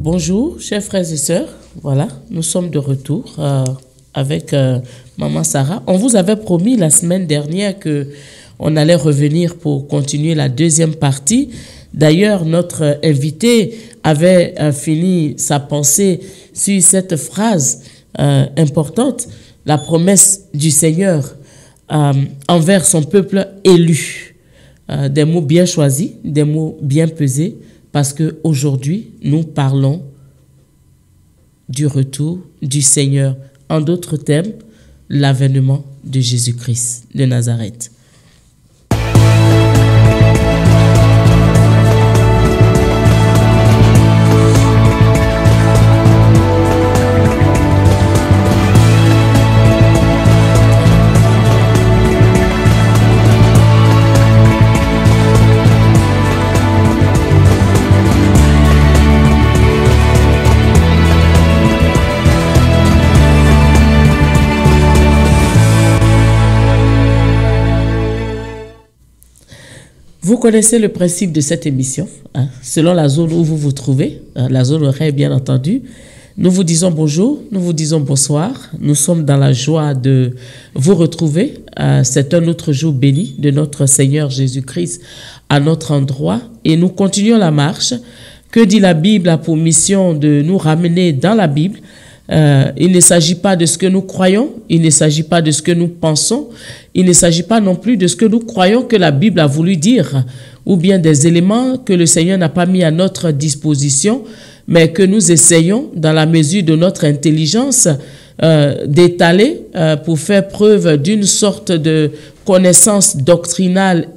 Bonjour, chers frères et sœurs. Voilà, nous sommes de retour avec Maman Sarah. On vous avait promis la semaine dernière que on allait revenir pour continuer la deuxième partie. D'ailleurs, notre invité avait fini sa pensée sur cette phrase importante, la promesse du Seigneur envers son peuple élu. Des mots bien choisis, des mots bien pesés, parce qu'aujourd'hui, nous parlons du retour du Seigneur. En d'autres termes, l'avènement de Jésus-Christ de Nazareth. Vous connaissez le principe de cette émission, hein, selon la zone où vous vous trouvez, la zone horaire bien entendu. Nous vous disons bonjour, nous vous disons bonsoir. Nous sommes dans la joie de vous retrouver. C'est un autre jour béni de notre Seigneur Jésus-Christ à notre endroit. Et nous continuons la marche. Que dit la Bible a pour mission de nous ramener dans la Bible. Il ne s'agit pas de ce que nous croyons, il ne s'agit pas de ce que nous pensons, il ne s'agit pas non plus de ce que nous croyons que la Bible a voulu dire, ou bien des éléments que le Seigneur n'a pas mis à notre disposition, mais que nous essayons, dans la mesure de notre intelligence, d'étaler pour faire preuve d'une sorte de connaissance doctrinale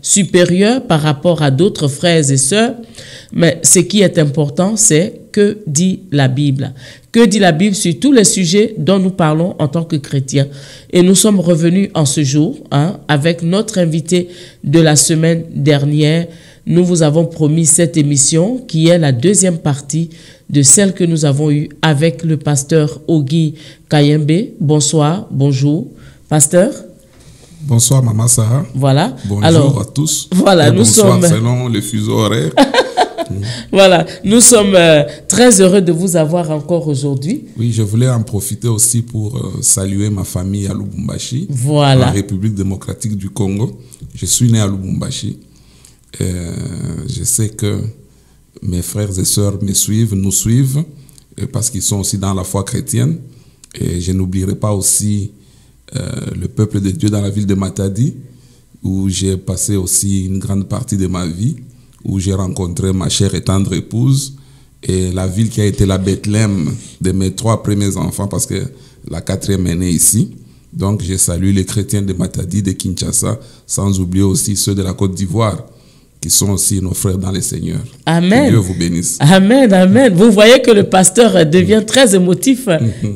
supérieure par rapport à d'autres frères et sœurs. Mais ce qui est important, c'est que dit la Bible. Que dit la Bible sur tous les sujets dont nous parlons en tant que chrétiens. Et nous sommes revenus en ce jour avec notre invité de la semaine dernière. Nous vous avons promis cette émission qui est la deuxième partie de celle que nous avons eue avec le pasteur Ogi Kayembe. Bonsoir, bonjour, pasteur. Bonsoir, Maman Sarah. Voilà. Bonjour à tous. Voilà, nous bonsoir sommes... selon les fuseaux horaires. Voilà, nous sommes très heureux de vous avoir encore aujourd'hui. Oui, je voulais en profiter aussi pour saluer ma famille à Lubumbashi, voilà. En République démocratique du Congo. Je suis né à Lubumbashi. Je sais que mes frères et sœurs me suivent, nous suivent, parce qu'ils sont aussi dans la foi chrétienne. Et je n'oublierai pas aussi le peuple de Dieu dans la ville de Matadi, où j'ai passé aussi une grande partie de ma vie, où j'ai rencontré ma chère et tendre épouse, et la ville qui a été la Bethléem de mes 3 premiers enfants, parce que la 4e est née ici. Donc, je salue les chrétiens de Matadi, de Kinshasa, sans oublier aussi ceux de la Côte d'Ivoire, qui sont aussi nos frères dans le Seigneur. Amen. Que Dieu vous bénisse. Amen, amen. Vous voyez que le pasteur devient très émotif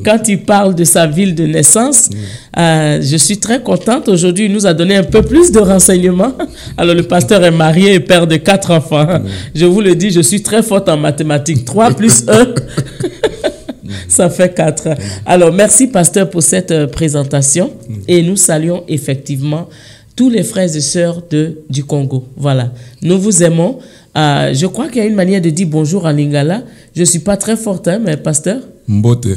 quand il parle de sa ville de naissance. Je suis très contente. Aujourd'hui, il nous a donné un peu plus de renseignements. Alors, le pasteur est marié et père de 4 enfants. Je vous le dis, je suis très forte en mathématiques. 3 plus 1, ça fait 4. Alors, merci, pasteur, pour cette présentation. Et nous saluons effectivement tous les frères et sœurs du Congo. Voilà. Nous vous aimons. Je crois qu'il y a une manière de dire bonjour en lingala. Je ne suis pas très forte, hein, mais pasteur. Mbote.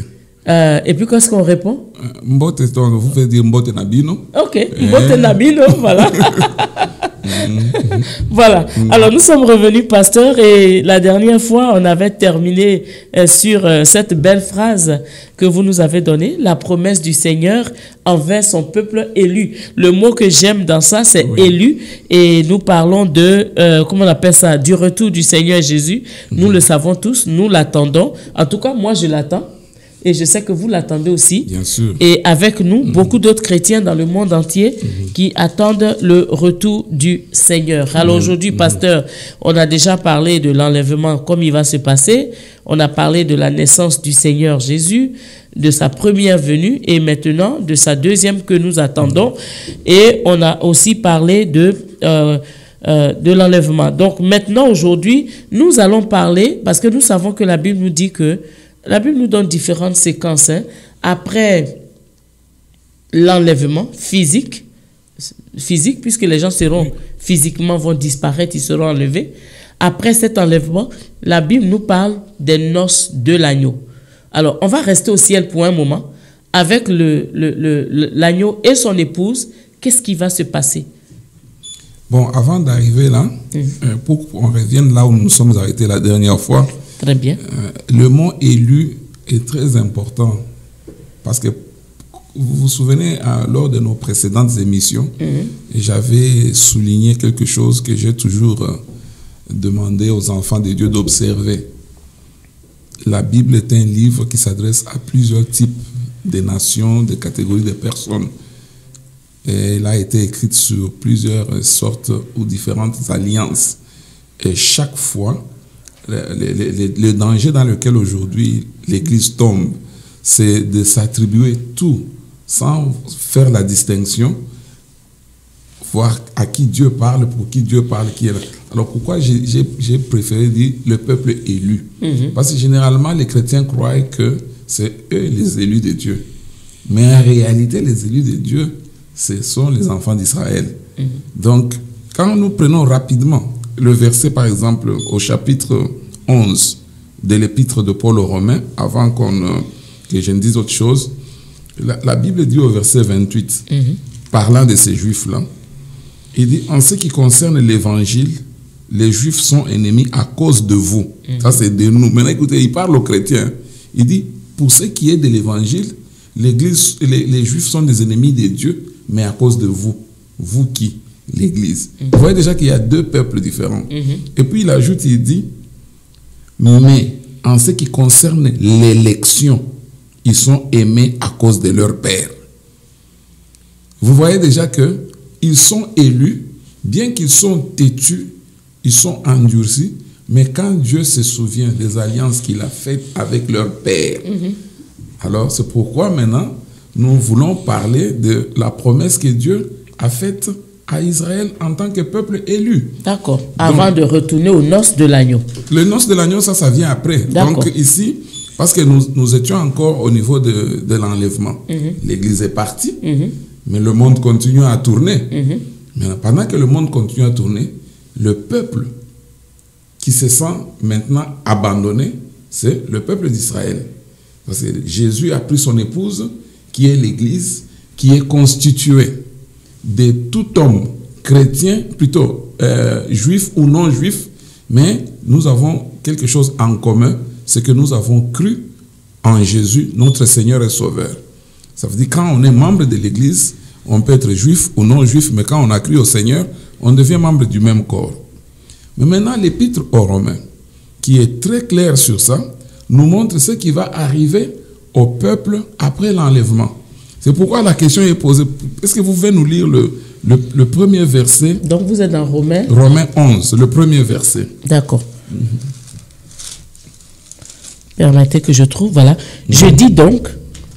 Et puis, qu'est-ce qu'on répond? Mbote, donc vous faites dire Mbote Nabino. Ok, Mbote Nabino, voilà. Voilà. Alors, nous sommes revenus, pasteur, et la dernière fois, on avait terminé sur cette belle phrase que vous nous avez donnée, la promesse du Seigneur envers son peuple élu. Le mot que j'aime dans ça, c'est élu, et nous parlons de, comment on appelle ça, du retour du Seigneur Jésus. Nous le savons tous, nous l'attendons. En tout cas, moi, je l'attends. Et je sais que vous l'attendez aussi. Bien sûr. Et avec nous, beaucoup d'autres chrétiens dans le monde entier qui attendent le retour du Seigneur. Alors aujourd'hui, pasteur, on a déjà parlé de l'enlèvement, comme il va se passer. On a parlé de la naissance du Seigneur Jésus, de sa première venue et maintenant de sa deuxième que nous attendons. Et on a aussi parlé de l'enlèvement. Donc maintenant, aujourd'hui, nous allons parler, parce que nous savons que la Bible nous dit que la Bible nous donne différentes séquences. Après l'enlèvement physique, puisque les gens seront physiquement vont disparaître, ils seront enlevés. après cet enlèvement, la Bible nous parle des noces de l'agneau. Alors, on va rester au ciel pour un moment. Avec l'agneau et son épouse, qu'est-ce qui va se passer? Bon, avant d'arriver là, pour qu'on revienne là où nous nous sommes arrêtés la dernière fois, très bien. Le mot élu est très important parce que vous vous souvenez, lors de nos précédentes émissions, j'avais souligné quelque chose que j'ai toujours demandé aux enfants de Dieu d'observer. La Bible est un livre qui s'adresse à plusieurs types de nations, de catégories de personnes. Et elle a été écrite sur plusieurs sortes ou différentes alliances. Et chaque fois, le danger dans lequel aujourd'hui l'Église tombe, c'est de s'attribuer tout sans faire la distinction, voir à qui Dieu parle, pour qui Dieu parle, qui est là. Alors pourquoi j'ai préféré dire le peuple élu? Parce que généralement, les chrétiens croient que c'est eux les élus de Dieu. Mais en réalité, les élus de Dieu, ce sont les enfants d'Israël. Donc, quand nous prenons rapidement le verset, par exemple, au chapitre 11 de l'épître de Paul aux Romains, avant que je ne dise autre chose, la Bible dit au verset 28, parlant de ces Juifs-là, il dit, en ce qui concerne l'évangile, les Juifs sont ennemis à cause de vous. Ça, c'est de nous. Maintenant, écoutez, il parle aux chrétiens. Il dit, pour ce qui est de l'évangile, l'Église, les Juifs sont des ennemis de Dieu, mais à cause de vous. Vous qui? L'Église. Vous voyez déjà qu'il y a deux peuples différents. Et puis il ajoute, il dit, mais en ce qui concerne l'élection, ils sont aimés à cause de leur père. Vous voyez déjà qu'ils sont élus, bien qu'ils sont têtus, ils sont endurcis, mais quand Dieu se souvient des alliances qu'il a faites avec leur père, alors c'est pourquoi maintenant nous voulons parler de la promesse que Dieu a faite à Israël en tant que peuple élu. D'accord. Avant de retourner aux noces de l'agneau. Les noces de l'agneau, ça vient après. Donc ici, parce que nous étions encore au niveau de l'enlèvement. L'Église est partie, mais le monde continue à tourner. Mais pendant que le monde continue à tourner, le peuple qui se sent maintenant abandonné, c'est le peuple d'Israël. Parce que Jésus a pris son épouse, qui est l'Église, qui est constituée de tout homme chrétien, plutôt juif ou non juif, mais nous avons quelque chose en commun, c'est que nous avons cru en Jésus, notre Seigneur et Sauveur. Ça veut dire quand on est membre de l'Église, on peut être juif ou non juif, mais quand on a cru au Seigneur, on devient membre du même corps. Mais maintenant, l'épître aux Romains, qui est très clair sur ça, nous montre ce qui va arriver au peuple après l'enlèvement. C'est pourquoi la question est posée. Est-ce que vous pouvez nous lire le premier verset? Donc vous êtes dans Romains 11, le premier verset. D'accord. Permettez que je trouve, voilà. Je dis donc,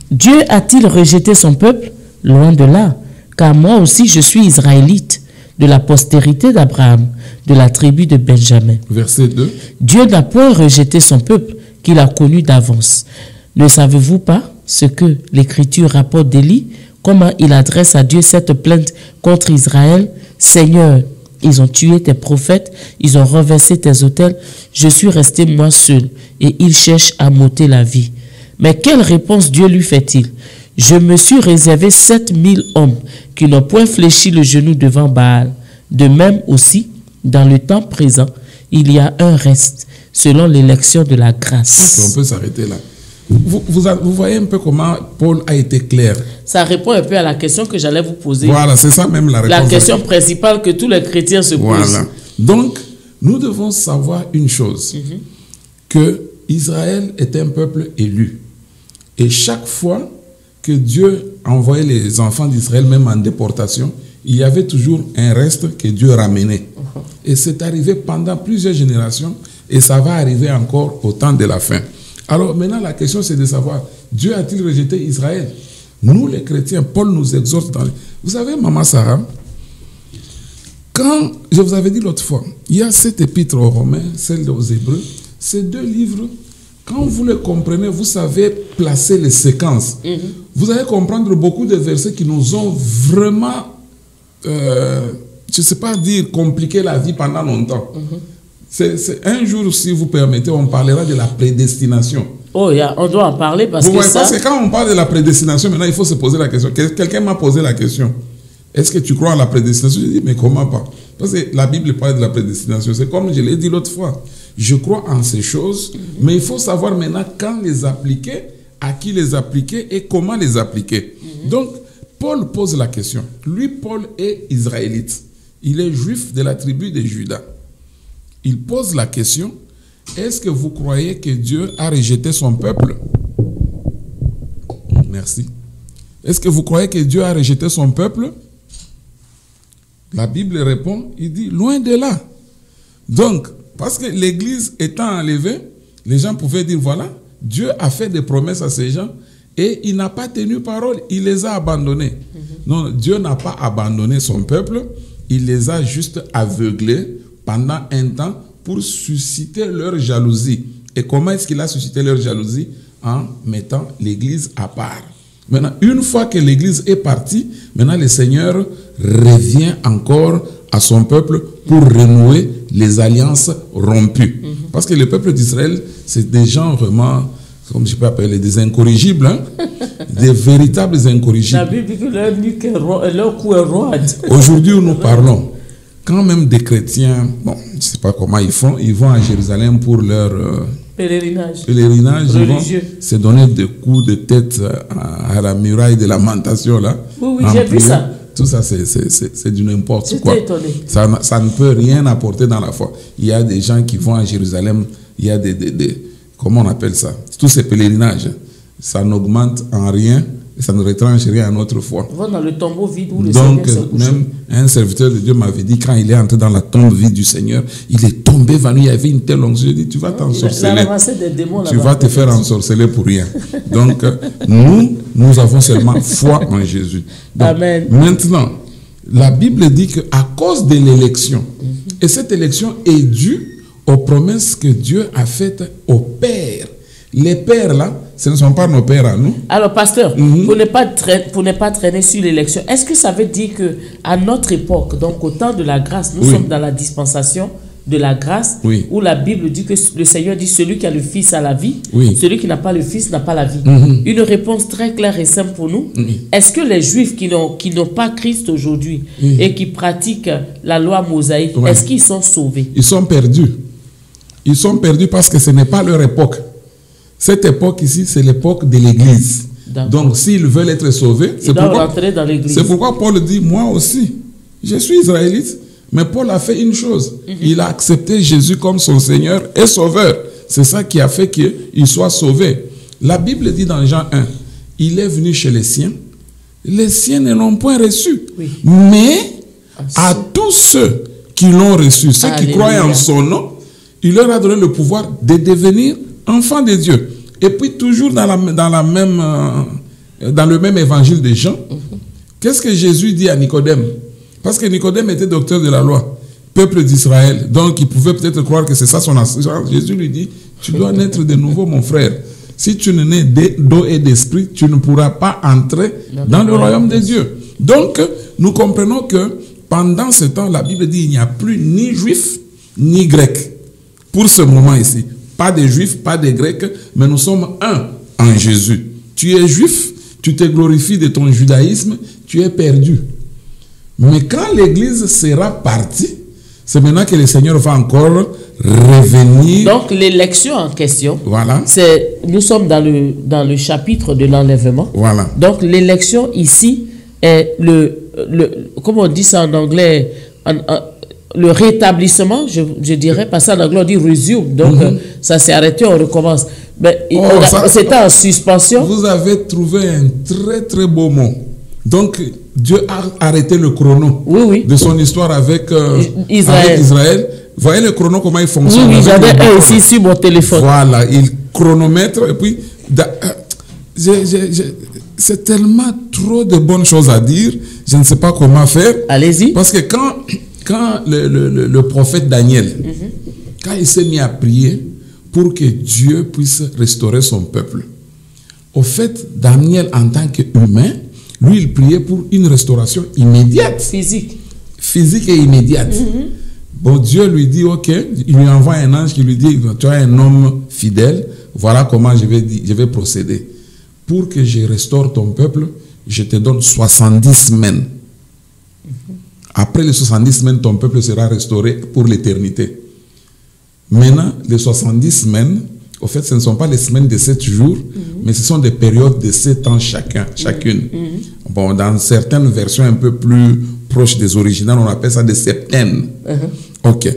Dieu a-t-il rejeté son peuple? Loin de là, car moi aussi je suis israélite, de la postérité d'Abraham, de la tribu de Benjamin. Verset 2. Dieu n'a point rejeté son peuple qu'il a connu d'avance. Ne savez-vous pas ce que l'Écriture rapporte d'Élie, comment il adresse à Dieu cette plainte contre Israël? Seigneur, ils ont tué tes prophètes, ils ont renversé tes autels, je suis resté moi seul, et ils cherchent à m'ôter la vie. Mais quelle réponse Dieu lui fait-il? Je me suis réservé 7000 hommes qui n'ont point fléchi le genou devant Baal. De même aussi, dans le temps présent, il y a un reste, selon l'élection de la grâce. On peut s'arrêter là. Vous voyez un peu comment Paul a été clair. Ça répond un peu à la question que j'allais vous poser. Voilà, c'est ça même la réponse. La question principale que tous les chrétiens se posent. Voilà. Donc, nous devons savoir une chose, que Israël est un peuple élu. Et chaque fois que Dieu envoyait les enfants d'Israël, même en déportation, il y avait toujours un reste que Dieu ramenait. Et c'est arrivé pendant plusieurs générations et ça va arriver encore au temps de la fin. Alors maintenant, la question c'est de savoir, Dieu a-t-il rejeté Israël? Nous les chrétiens, Paul nous exhorte dans... Vous savez, Maman Sarah, quand, je vous avais dit l'autre fois, il y a cette épître aux Romains, celle aux Hébreux, ces deux livres, quand vous les comprenez, vous savez placer les séquences. Vous allez comprendre beaucoup de versets qui nous ont vraiment, je ne sais pas dire, compliqué la vie pendant longtemps. Un jour, si vous permettez, on parlera de la prédestination. Oh, on doit en parler parce parce que quand on parle de la prédestination, maintenant, il faut se poser la question. Quelqu'un m'a posé la question. Est-ce que tu crois à la prédestination? Je dis, mais comment pas? Parce que la Bible parle de la prédestination. C'est comme je l'ai dit l'autre fois. Je crois en ces choses, mais il faut savoir maintenant quand les appliquer, à qui les appliquer et comment les appliquer. Donc, Paul pose la question. Lui, Paul est israélite. Il est juif de la tribu de Juda. Il pose la question, est-ce que vous croyez que Dieu a rejeté son peuple? Merci. Est-ce que vous croyez que Dieu a rejeté son peuple? La Bible répond, il dit, loin de là. Donc, parce que l'Église étant enlevée, les gens pouvaient dire, voilà, Dieu a fait des promesses à ces gens et il n'a pas tenu parole, il les a abandonnés. Non, Dieu n'a pas abandonné son peuple, il les a juste aveuglés pendant un temps pour susciter leur jalousie. Et comment est-ce qu'il a suscité leur jalousie? En mettant l'Église à part. Maintenant, une fois que l'Église est partie, maintenant le Seigneur revient encore à son peuple pour renouer les alliances rompues. Parce que le peuple d'Israël, c'est des gens vraiment, comme je peux appeler, des incorrigibles, hein? Des véritables incorrigibles. La Bible dit que leur cou est roide. Aujourd'hui où nous parlons, quand même des chrétiens, bon, je ne sais pas comment ils font, ils vont à Jérusalem pour leur pèlerinage ils vont se donner des coups de tête à la muraille de lamentation là. Oui, j'ai vu ça. Tout ça, c'est du n'importe quoi. Étonné. Ça ne peut rien apporter dans la foi. Il y a des gens qui vont à Jérusalem, il y a comment on appelle ça? Tous ces pèlerinages, ça n'augmente en rien, et ça ne retranche rien à notre foi. On va dans le tombeau vide où le Donc, Seigneur s'est couché. même un serviteur de Dieu m'avait dit, quand il est entré dans la tombe vide du Seigneur, il est tombé venu, il y avait une telle onction. Je dis, tu vas t'ensorceler. Tu vas te faire ensorceler pour rien. Donc, nous avons seulement foi en Jésus. Donc, Amen. Maintenant, la Bible dit qu'à cause de l'élection, et cette élection est due aux promesses que Dieu a faites aux pères. Les pères, là, ce ne sont pas nos pères à nous. Alors, pasteur, pour ne pas traîner sur l'élection, est-ce que ça veut dire qu'à notre époque, donc au temps de la grâce, nous sommes dans la dispensation de la grâce, où la Bible dit que le Seigneur dit, celui qui a le Fils a la vie, celui qui n'a pas le Fils n'a pas la vie. Une réponse très claire et simple pour nous. Est-ce que les Juifs qui n'ont pas Christ aujourd'hui et qui pratiquent la loi mosaïque, est-ce qu'ils sont sauvés? Ils sont perdus. Ils sont perdus parce que ce n'est pas leur époque. Cette époque ici, c'est l'époque de l'Église. Donc, s'ils veulent être sauvés, c'est pourquoi Paul dit, moi aussi, je suis israélite, mais Paul a fait une chose. Il a accepté Jésus comme son Seigneur et Sauveur. C'est ça qui a fait qu'il soit sauvé. La Bible dit dans Jean 1, il est venu chez les siens ne l'ont point reçu. Mais à tous ceux qui l'ont reçu, ceux qui croient en son nom, il leur a donné le pouvoir de devenir enfants de Dieu. Et puis toujours dans le même évangile de Jean, qu'est-ce que Jésus dit à Nicodème? Parce que Nicodème était docteur de la loi, peuple d'Israël, donc il pouvait peut-être croire que c'est ça son enseignement. Jésus lui dit, tu dois naître de nouveau mon frère. Si tu ne nais d'eau et d'esprit, tu ne pourras pas entrer dans le royaume de Dieu. Donc, nous comprenons que pendant ce temps, la Bible dit, il n'y a plus ni juif, ni grec. Pour ce moment ici. Pas de juifs, pas de grecs, mais nous sommes un en Jésus. Tu es juif, tu te glorifies de ton judaïsme, tu es perdu. Mais quand l'Église sera partie, c'est maintenant que le Seigneur va encore revenir. Donc l'élection en question, voilà. Nous sommes dans le chapitre de l'enlèvement. Voilà. Donc l'élection ici est comment on dit ça en anglais, le rétablissement, je dirais, parce qu'en anglais on dit resume, donc ça s'est arrêté, on recommence. Mais c'était en suspension. Vous avez trouvé un très très beau mot. Donc Dieu a arrêté le chrono de son histoire avec Israël. Vous voyez le chrono, comment il fonctionne? Oui, j'avais un ici sur mon téléphone. Voilà, il chronomètre et puis c'est tellement trop de bonnes choses à dire, je ne sais pas comment faire. Allez-y. Parce que quand le prophète Daniel, quand il s'est mis à prier pour que Dieu puisse restaurer son peuple, au fait, Daniel, en tant qu'humain, lui, il priait pour une restauration immédiate. Physique et immédiate. Bon, Dieu lui dit, ok, il lui envoie un ange qui lui dit, tu es un homme fidèle, voilà comment je vais procéder. Pour que je restaure ton peuple, je te donne 70 semaines. Après les 70 semaines, ton peuple sera restauré pour l'éternité. Maintenant, les 70 semaines, au fait, ce ne sont pas les semaines de 7 jours, mais ce sont des périodes de 7 ans chacune. Bon, dans certaines versions un peu plus proches des originales, on appelle ça des septaines. Ok.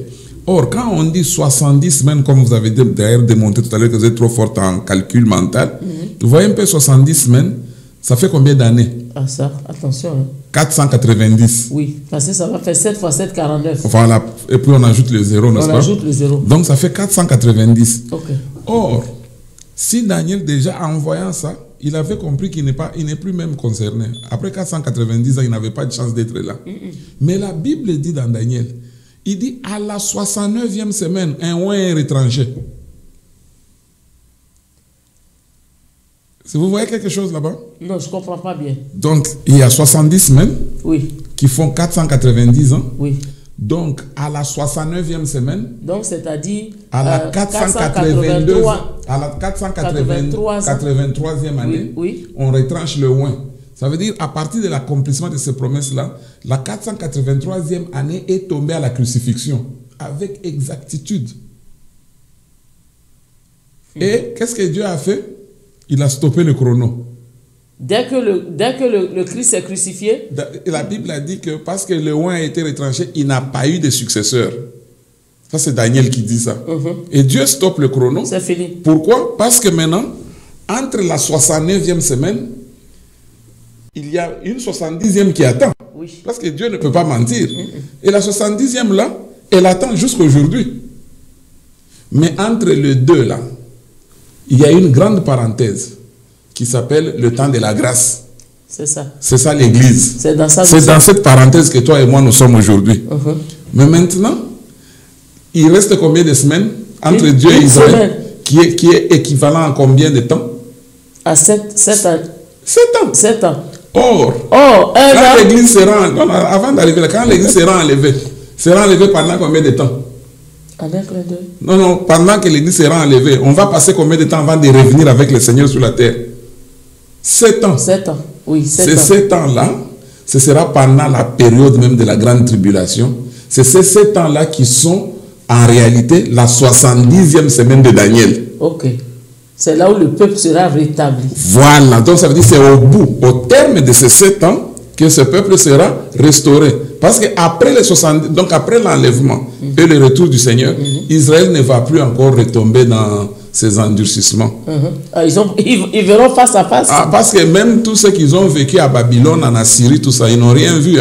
Or, quand on dit 70 semaines, comme vous avez d'ailleurs démontré tout à l'heure que vous êtes trop forte en calcul mental, vous voyez un peu 70 semaines, ça fait combien d'années? Ah ça, attention. Hein. 490. Oui, parce que ça va faire 7 fois 7, 49. Voilà, et puis on ajoute le zéro, n'est-ce pas? On ajoute le zéro. Donc ça fait 490. Ok. Or, si Daniel déjà en voyant ça, il avait compris qu'il n'est plus même concerné. Après 490 ans, il n'avait pas de chance d'être là. Mais la Bible dit dans Daniel, il dit à la 69e semaine, un oint est retranché. Si vous voyez quelque chose là-bas? Non, je ne comprends pas bien. Donc, il y a 70 semaines qui font 490 ans. Oui. Donc, à la 69e semaine, donc c'est-à-dire à la 483e année, on retranche le oint. Ça veut dire, à partir de l'accomplissement de ces promesses-là, la 483e année est tombée à la crucifixion, avec exactitude. Et qu'est-ce que Dieu a fait? Il a stoppé le chrono. Dès que le Christ est crucifié, la Bible a dit que parce que le oint a été retranché, il n'a pas eu de successeur. Ça, c'est Daniel qui dit ça. Et Dieu stoppe le chrono. C'est fini. Pourquoi? Parce que maintenant, entre la 69e semaine, il y a une 70e qui attend. Oui. Parce que Dieu ne peut pas mentir. Et la 70e là, elle attend jusqu'à aujourd'hui. Mais entre les deux là, il y a une grande parenthèse qui s'appelle le temps de la grâce. C'est ça. C'est ça l'Église. C'est dans cette parenthèse que toi et moi nous sommes aujourd'hui. Mais maintenant, il reste combien de semaines entre Dieu et Israël qui est équivalent à combien de temps? À 7 ans. 7 ans. 7 ans. Or, quand l'Église sera, avant d'arriver là, quand l'Église sera enlevée pendant combien de temps? Non, pendant que l'Église sera enlevée, on va passer combien de temps avant de revenir avec le Seigneur sur la terre? 7 ans. 7 ans, oui. Ces 7 ans-là, ce sera pendant la période même de la grande tribulation. C'est ces 7 ans-là qui sont en réalité la 70e semaine de Daniel. Ok. C'est là où le peuple sera rétabli. Voilà. Donc ça veut dire que c'est au terme de ces 7 ans, que ce peuple sera restauré. Parce qu'après les 70, donc après l'enlèvement et le retour du Seigneur, Israël ne va plus encore retomber dans ces endurcissements. Ils verront face à face. Parce que même tous ceux qui ont vécu à Babylone, en Assyrie, tout ça, ils n'ont rien vu.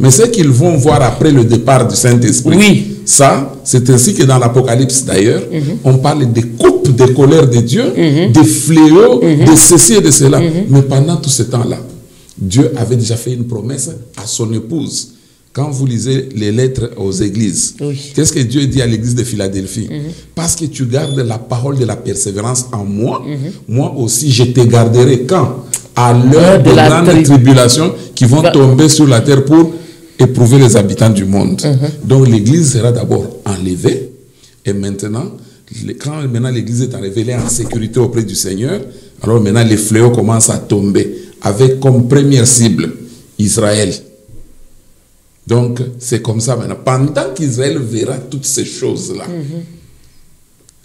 Mais ce qu'ils vont voir après le départ du Saint-Esprit, oui. Ça, c'est ainsi que dans l'Apocalypse d'ailleurs, on parle des coupes de colère de Dieu, des fléaux, de ceci et de cela. Mais pendant tout ce temps-là, Dieu avait déjà fait une promesse à son épouse. Quand vous lisez les lettres aux églises, qu'est-ce que Dieu dit à l'église de Philadelphie? Parce que tu gardes la parole de la persévérance en moi, moi aussi je te garderai quand? À l'heure de grande tribulation qui vont tomber sur la terre pour éprouver les habitants du monde. Donc l'église sera d'abord enlevée et maintenant, quand l'église est enlevée, elle est en sécurité auprès du Seigneur, alors maintenant les fléaux commencent à tomber avec comme première cible Israël. Donc, c'est comme ça maintenant. Pendant qu'Israël verra toutes ces choses-là,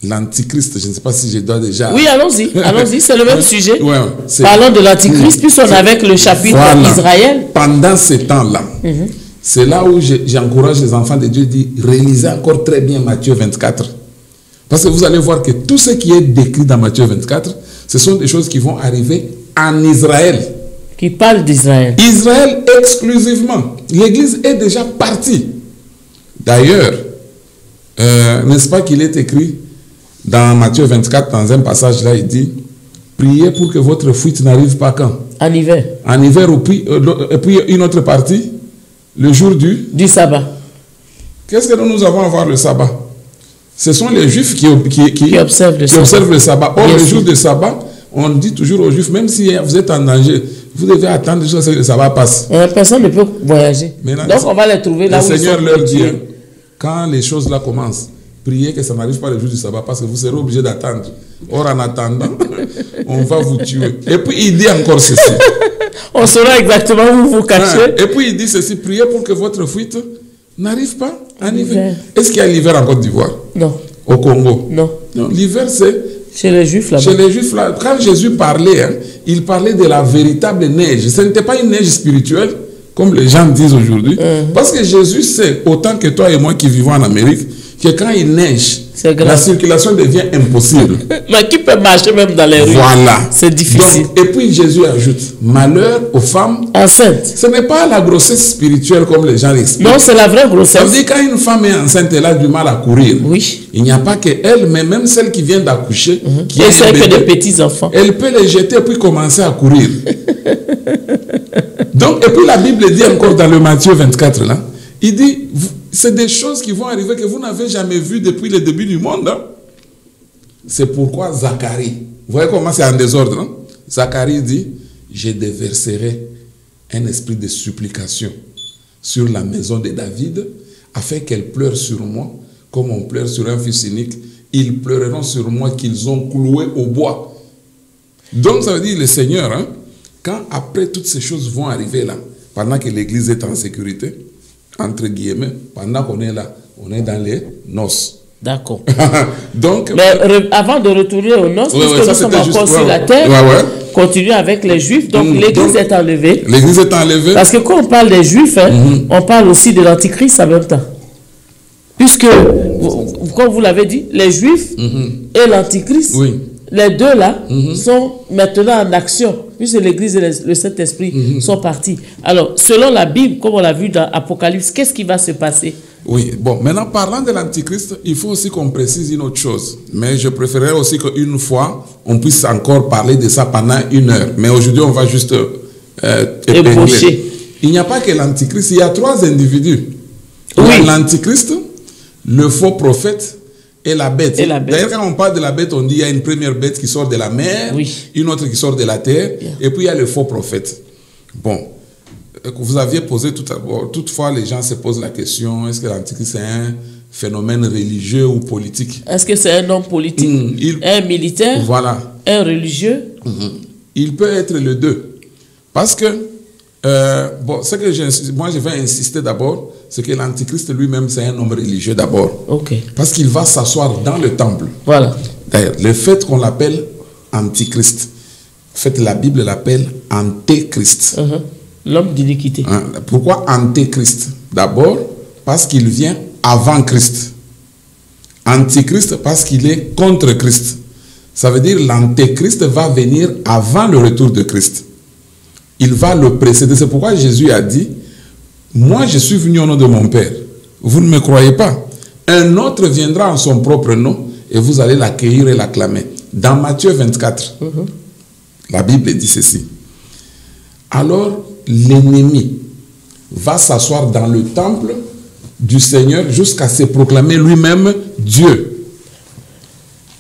l'Antichrist, je ne sais pas si je dois déjà... Oui, allons-y, c'est le même sujet. Parlons de l'Antichrist, puis on est avec le chapitre Israël. Pendant ces temps-là, c'est là où j'encourage les enfants de Dieu, dit, réalisez encore très bien Matthieu 24. Parce que vous allez voir que tout ce qui est décrit dans Matthieu 24, ce sont des choses qui vont arriver en Israël. Qui parle d'Israël. Israël exclusivement. L'Église est déjà partie. D'ailleurs, n'est-ce pas qu'il est écrit dans Matthieu 24, dans un passage là, il dit, priez pour que votre fuite n'arrive pas quand? En hiver. En hiver, et puis une autre partie, le jour du sabbat. Qu'est-ce que nous avons à voir le sabbat? Ce sont les Juifs qui observent le sabbat. Or, le jour du sabbat, on dit toujours aux Juifs, même si vous êtes en danger, vous devez attendre jusqu'à ce que le sabbat passe. Personne ne peut voyager. Maintenant, donc on va les trouver là où le Seigneur leur dit, quand les choses là commencent, priez que ça n'arrive pas le jour du sabbat parce que vous serez obligé d'attendre. Or, en attendant, on va vous tuer. Et puis, il dit encore ceci. On saura exactement où vous cachez. Et puis, il dit ceci, priez pour que votre fuite n'arrive pas en hiver. Est-ce qu'il y a l'hiver en Côte d'Ivoire? Non. Au Congo? Non. Non, l'hiver, c'est... Chez les Juifs, là-bas. Chez les Juifs, là, quand Jésus parlait, hein, il parlait de la véritable neige. Ce n'était pas une neige spirituelle, comme les gens disent aujourd'hui. Parce que Jésus sait, autant que toi et moi qui vivons en Amérique, que quand il neige, la circulation devient impossible. Mais qui peut marcher même dans les rues? Voilà. C'est difficile. Donc, et puis Jésus ajoute, malheur aux femmes enceintes. Ce n'est pas la grossesse spirituelle comme les gens l'expliquent. Non, c'est la vraie grossesse. Ça veut dire quand une femme est enceinte, elle a du mal à courir. Oui. Il n'y a pas que elle, mais même celle qui vient d'accoucher, qui et celle que des petits enfants. Elle peut les jeter puis commencer à courir. Donc, et puis la Bible dit encore dans le Matthieu 24, là, il dit, c'est des choses qui vont arriver que vous n'avez jamais vues depuis le début du monde. Hein? C'est pourquoi Zacharie, vous voyez comment c'est en désordre, hein? Zacharie dit, je déverserai un esprit de supplication sur la maison de David, afin qu'elle pleure sur moi, comme on pleure sur un fils unique. Ils pleureront sur moi qu'ils ont cloué au bois. Donc ça veut dire le Seigneur, hein, quand après toutes ces choses vont arriver là, pendant que l'église est en sécurité, entre guillemets, pendant qu'on est là, on est dans les noces. D'accord. Donc, mais avant de retourner aux noces, puisque nous sommes encore sur la terre, continuons avec les Juifs. Donc l'église est enlevée. L'église est enlevée. Parce que quand on parle des Juifs, hein, on parle aussi de l'Antichrist en même temps. Puisque, comme vous l'avez dit, les Juifs et l'Antichrist, les deux là sont maintenant en action, puisque l'Église et le Saint-Esprit sont partis. Alors, selon la Bible, comme on l'a vu dans Apocalypse, qu'est-ce qui va se passer? Oui, bon, maintenant parlant de l'Antichrist, il faut aussi qu'on précise une autre chose. Mais je préférerais aussi qu'une fois, on puisse encore parler de ça pendant 1 heure. Mais aujourd'hui, on va juste épingler. Il n'y a pas que l'Antichrist, il y a 3 individus. Oui. L'Antichrist, le faux prophète et la bête. D'ailleurs, quand on parle de la bête, on dit qu'il y a une première bête qui sort de la mer, une autre qui sort de la terre, et puis il y a le faux prophète. Bon, vous aviez posé toutefois, les gens se posent la question, est-ce que l'Antichrist est un phénomène religieux ou politique? Est-ce que c'est un homme politique, un militaire, un religieux? Il peut être les deux. Parce que, bon, ce que moi je vais insister d'abord, c'est que l'Antichrist lui-même, c'est un homme religieux d'abord. Parce qu'il va s'asseoir dans le temple. Voilà. D'ailleurs, le fait qu'on l'appelle Antichrist, en fait, la Bible l'appelle Antéchrist. L'homme d'iniquité. Pourquoi Antéchrist? D'abord, parce qu'il vient avant Christ. Antichrist, parce qu'il est contre Christ. Ça veut dire l'Antéchrist va venir avant le retour de Christ. Il va le précéder. C'est pourquoi Jésus a dit, moi je suis venu au nom de mon Père. Vous ne me croyez pas. Un autre viendra en son propre nom et vous allez l'accueillir et l'acclamer. Dans Matthieu 24, la Bible dit ceci. Alors l'ennemi va s'asseoir dans le temple du Seigneur jusqu'à se proclamer lui-même Dieu.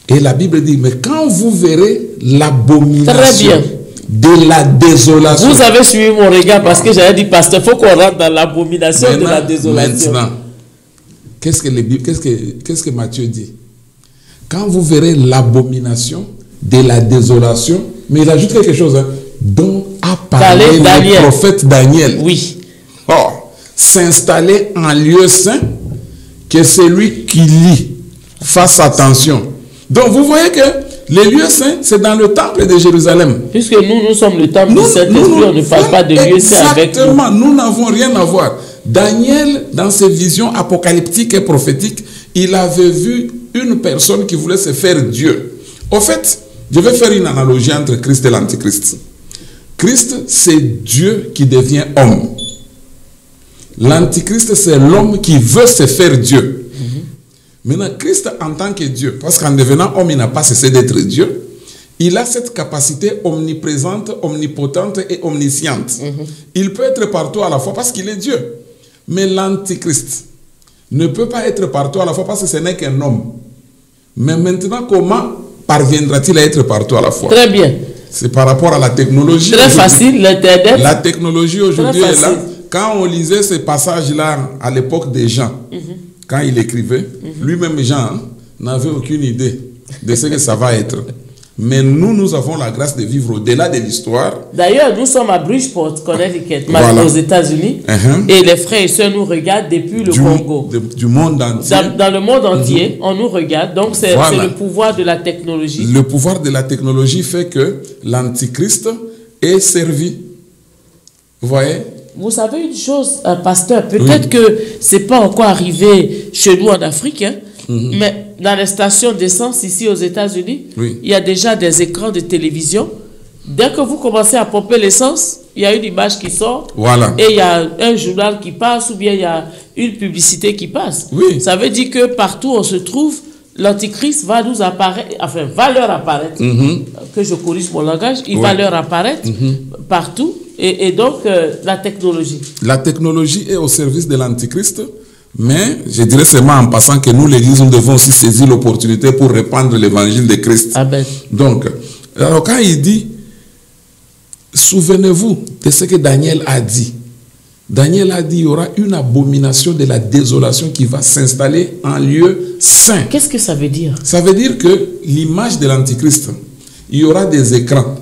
Et la Bible dit, mais quand vous verrez l'abomination de la désolation. Vous avez suivi mon regard parce que j'avais dit, pasteur, il faut qu'on rentre dans l'abomination de la désolation. Maintenant, qu'est-ce que Matthieu dit? Quand vous verrez l'abomination de la désolation, mais il ajoute quelque chose, hein, dont a parlé le prophète Daniel. Oui. Or, s'installer en lieu saint, que celui qui lit fasse attention. Donc, vous voyez que les lieux saints, c'est dans le temple de Jérusalem. Puisque nous sommes le temple du Saint-Esprit, on ne parle pas de lieux saints avec nous. Exactement, nous n'avons rien à voir. Daniel, dans ses visions apocalyptiques et prophétiques, il avait vu une personne qui voulait se faire Dieu. Au fait, je vais faire une analogie entre Christ et l'Antichrist. Christ, c'est Dieu qui devient homme. L'Antichrist, c'est l'homme qui veut se faire Dieu. Maintenant, Christ en tant que Dieu, parce qu'en devenant homme, il n'a pas cessé d'être Dieu, il a cette capacité omniprésente, omnipotente et omnisciente. Il peut être partout à la fois parce qu'il est Dieu. Mais l'Antichrist ne peut pas être partout à la fois parce que ce n'est qu'un homme. Mais maintenant, comment parviendra-t-il à être partout à la fois? Très bien. C'est par rapport à la technologie. Très facile, l'Internet. La technologie aujourd'hui est là. Quand on lisait ces passages-là à l'époque des gens, quand il écrivait, lui-même Jean n'avait aucune idée de ce que ça va être. Mais nous avons la grâce de vivre au-delà de l'histoire. D'ailleurs, nous sommes à Bridgeport, Connecticut, Voilà. aux États-Unis. Et les frères et sœurs nous regardent depuis le Congo. Du monde entier. Dans le monde entier, on nous regarde. Donc, c'est le pouvoir de la technologie. Le pouvoir de la technologie fait que l'Antichrist est servi. Vous voyez? Vous savez une chose, pasteur, peut-être que ce n'est pas encore arrivé chez nous en Afrique, hein, mais dans les stations d'essence ici aux États-Unis, il y a déjà des écrans de télévision. Dès que vous commencez à pomper l'essence, il y a une image qui sort et il y a un journal qui passe ou bien il y a une publicité qui passe. Ça veut dire que partout où on se trouve, l'Antichrist va nous apparaître, enfin va leur apparaître, que je corrige mon langage, il va leur apparaître partout. Et donc, la technologie. La technologie est au service de l'Antichrist, mais je dirais seulement en passant que nous, l'Église, nous devons aussi saisir l'opportunité pour répandre l'évangile de Christ. Amen. Donc, alors quand il dit, souvenez-vous de ce que Daniel a dit. Daniel a dit, il y aura une abomination de la désolation qui va s'installer en lieu saint. Qu'est-ce que ça veut dire? Ça veut dire que l'image de l'Antichrist, il y aura des écrans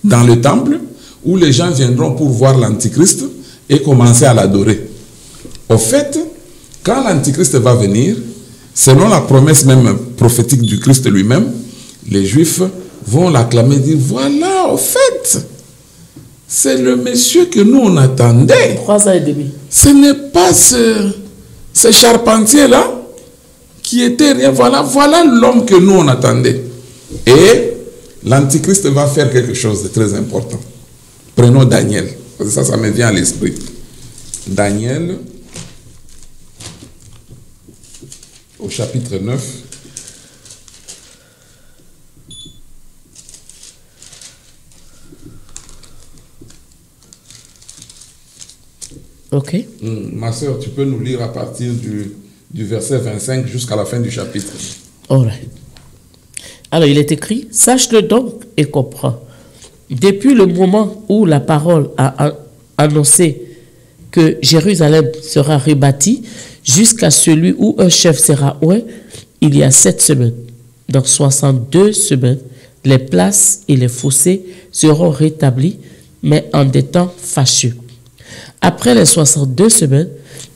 dans le temple, où les gens viendront pour voir l'Antichrist et commencer à l'adorer. Au fait, quand l'Antichrist va venir, selon la promesse même prophétique du Christ lui-même, les Juifs vont l'acclamer et dire, voilà, au fait, c'est le monsieur que nous on attendait. 3 ans et demi. Ce n'est pas ce charpentier-là qui était rien. Voilà l'homme que nous on attendait. Et l'Antichrist va faire quelque chose de très important. Prenons Daniel, parce que ça me vient à l'esprit. Daniel, au chapitre 9. Ok. Ma soeur, tu peux nous lire à partir du verset 25 jusqu'à la fin du chapitre. Alright. Alors, il est écrit, sache-le donc et comprends. Depuis le moment où la parole a annoncé que Jérusalem sera rebâtie jusqu'à celui où un chef sera oint, il y a 7 semaines. Dans 62 semaines, les places et les fossés seront rétablis, mais en des temps fâcheux. Après les 62 semaines,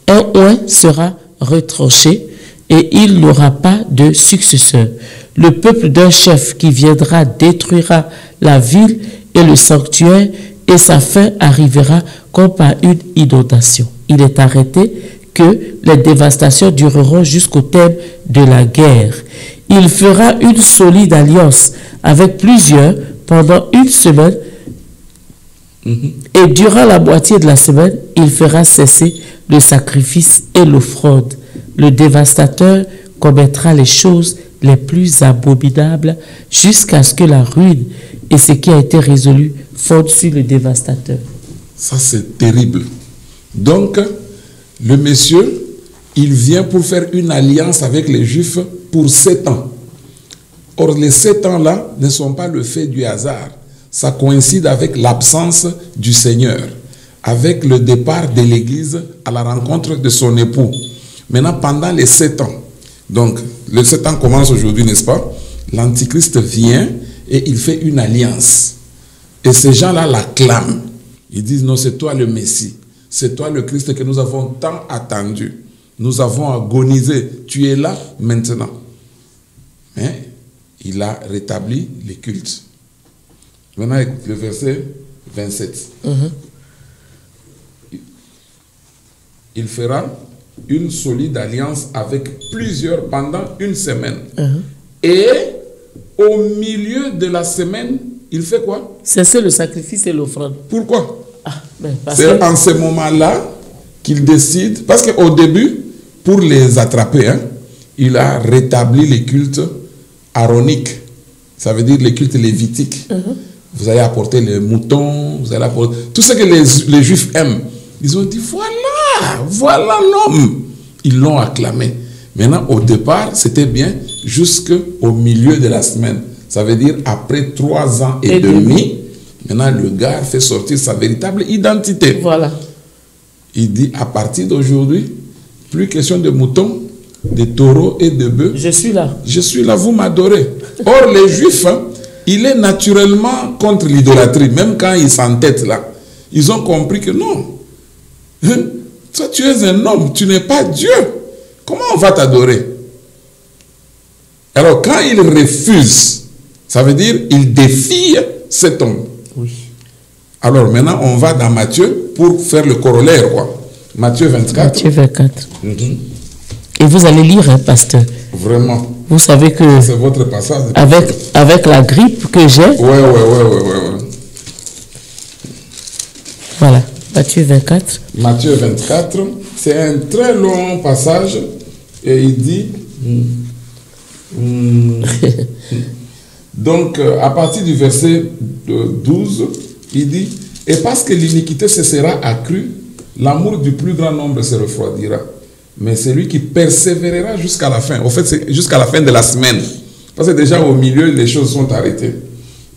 un oint sera retranché et il n'aura pas de successeur. Le peuple d'un chef qui viendra détruira la ville et le sanctuaire, et sa fin arrivera comme par une inondation. Il est arrêté que les dévastations dureront jusqu'au terme de la guerre. Il fera une solide alliance avec plusieurs pendant 1 semaine, et durant la moitié de la semaine, il fera cesser le sacrifice et l'offrande. Le dévastateur commettra les choses les plus abominables jusqu'à ce que la ruine et ce qui a été résolu fondent sur le dévastateur. Ça, c'est terrible. Donc, le monsieur, il vient pour faire une alliance avec les Juifs pour 7 ans. Or, les 7 ans-là ne sont pas le fait du hasard. Ça coïncide avec l'absence du Seigneur, avec le départ de l'Église à la rencontre de son époux. Maintenant, pendant les 7 ans, donc, les 7 ans commencent aujourd'hui, n'est-ce pas? L'Antichrist vient et il fait une alliance. Et ces gens-là l'acclament. Ils disent, non, c'est toi le Messie. C'est toi le Christ que nous avons tant attendu. Nous avons agonisé. Tu es là maintenant. Mais il a rétabli les cultes. Maintenant, écoute le verset 27. Il fera une solide alliance avec plusieurs pendant 1 semaine. Et au milieu de la semaine, il fait quoi? Cesser le sacrifice et l'offrande. Pourquoi? C'est en ce moment-là qu'il décide, parce qu'au début, pour les attraper, il a rétabli les cultes aaroniques. Ça veut dire les cultes lévitiques. Vous allez apporter les moutons, vous allez apporter tout ce que les Juifs aiment. Ils ont dit, voilà l'homme. Ils l'ont acclamé. Maintenant, au départ, c'était bien jusqu'au milieu de la semaine. Ça veut dire après 3 ans et demi, maintenant le gars fait sortir sa véritable identité. Voilà. Il dit, à partir d'aujourd'hui, plus question de moutons, de taureaux et de bœufs. Je suis là. Je suis là, vous m'adorez. Or, les Juifs, hein, il est naturellement contre l'idolâtrie. Même quand ils s'entêtent là, ils ont compris que non. Hein? Toi, tu es un homme, tu n'es pas Dieu. Comment on va t'adorer? Alors, quand ils refusent, ça veut dire qu'ils défient cet homme. Oui. Alors, maintenant, on va dans Matthieu pour faire le corollaire, quoi. Matthieu 24. Matthieu 24. Et vous allez lire, hein, pasteur. Vraiment. Vous savez que C'est votre passage. avec la grippe que j'ai, Ouais. voilà, Matthieu 24. Matthieu 24, c'est un très long passage et il dit, donc à partir du verset 12, il dit, et parce que l'iniquité se sera accrue, l'amour du plus grand nombre se refroidira. Mais c'est lui qui persévérera jusqu'à la fin. En fait, c'est jusqu'à la fin de la semaine. Parce que déjà au milieu, les choses sont arrêtées.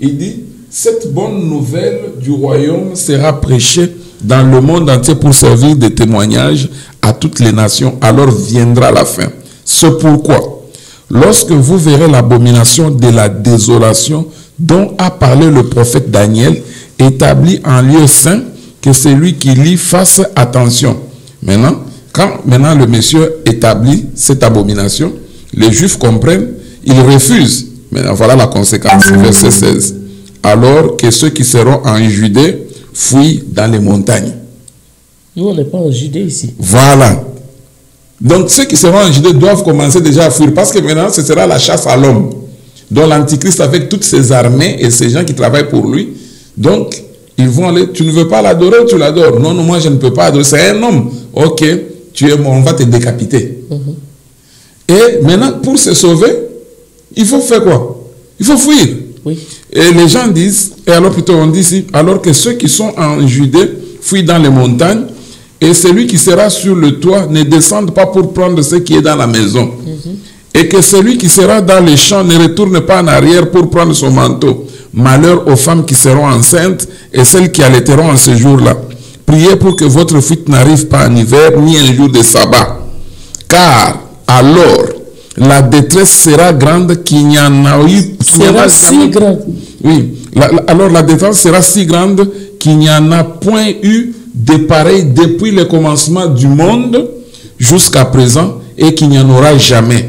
Il dit, cette bonne nouvelle du royaume sera prêchée dans le monde entier pour servir de témoignage à toutes les nations. Alors viendra la fin. C'est pourquoi, lorsque vous verrez l'abomination de la désolation dont a parlé le prophète Daniel, établi en lieu saint, que celui qui lit fasse attention. Maintenant, quand maintenant le monsieur établit cette abomination, les Juifs comprennent, ils refusent. Maintenant, voilà la conséquence, verset 16. Alors que ceux qui seront en Judée fuient dans les montagnes. Nous, on n'est pas en Judée ici. Voilà. Donc, ceux qui seront en Judée doivent commencer déjà à fuir, parce que maintenant, ce sera la chasse à l'homme. Donc, l'Antichrist, avec toutes ses armées et ces gens qui travaillent pour lui, donc, ils vont aller, tu ne veux pas l'adorer, tu l'adores. Non, moi, je ne peux pas adorer. C'est un homme. Ok, tu es mort, on va te décapiter. Et maintenant, pour se sauver, il faut faire quoi? Il faut fuir. Oui. Et les gens disent, et alors plutôt on dit ici, alors que ceux qui sont en Judée fuient dans les montagnes, et celui qui sera sur le toit ne descende pas pour prendre ce qui est dans la maison. Et que celui qui sera dans les champs ne retourne pas en arrière pour prendre son manteau. Malheur aux femmes qui seront enceintes et celles qui allaiteront en ce jour-là. Priez pour que votre fuite n'arrive pas en hiver ni un jour de sabbat. Car alors la détresse sera grande qu'il n'y en a eu. Sera si grande. Oui. Alors la détresse sera si grande qu'il n'y en a point eu de pareil depuis le commencement du monde jusqu'à présent et qu'il n'y en aura jamais.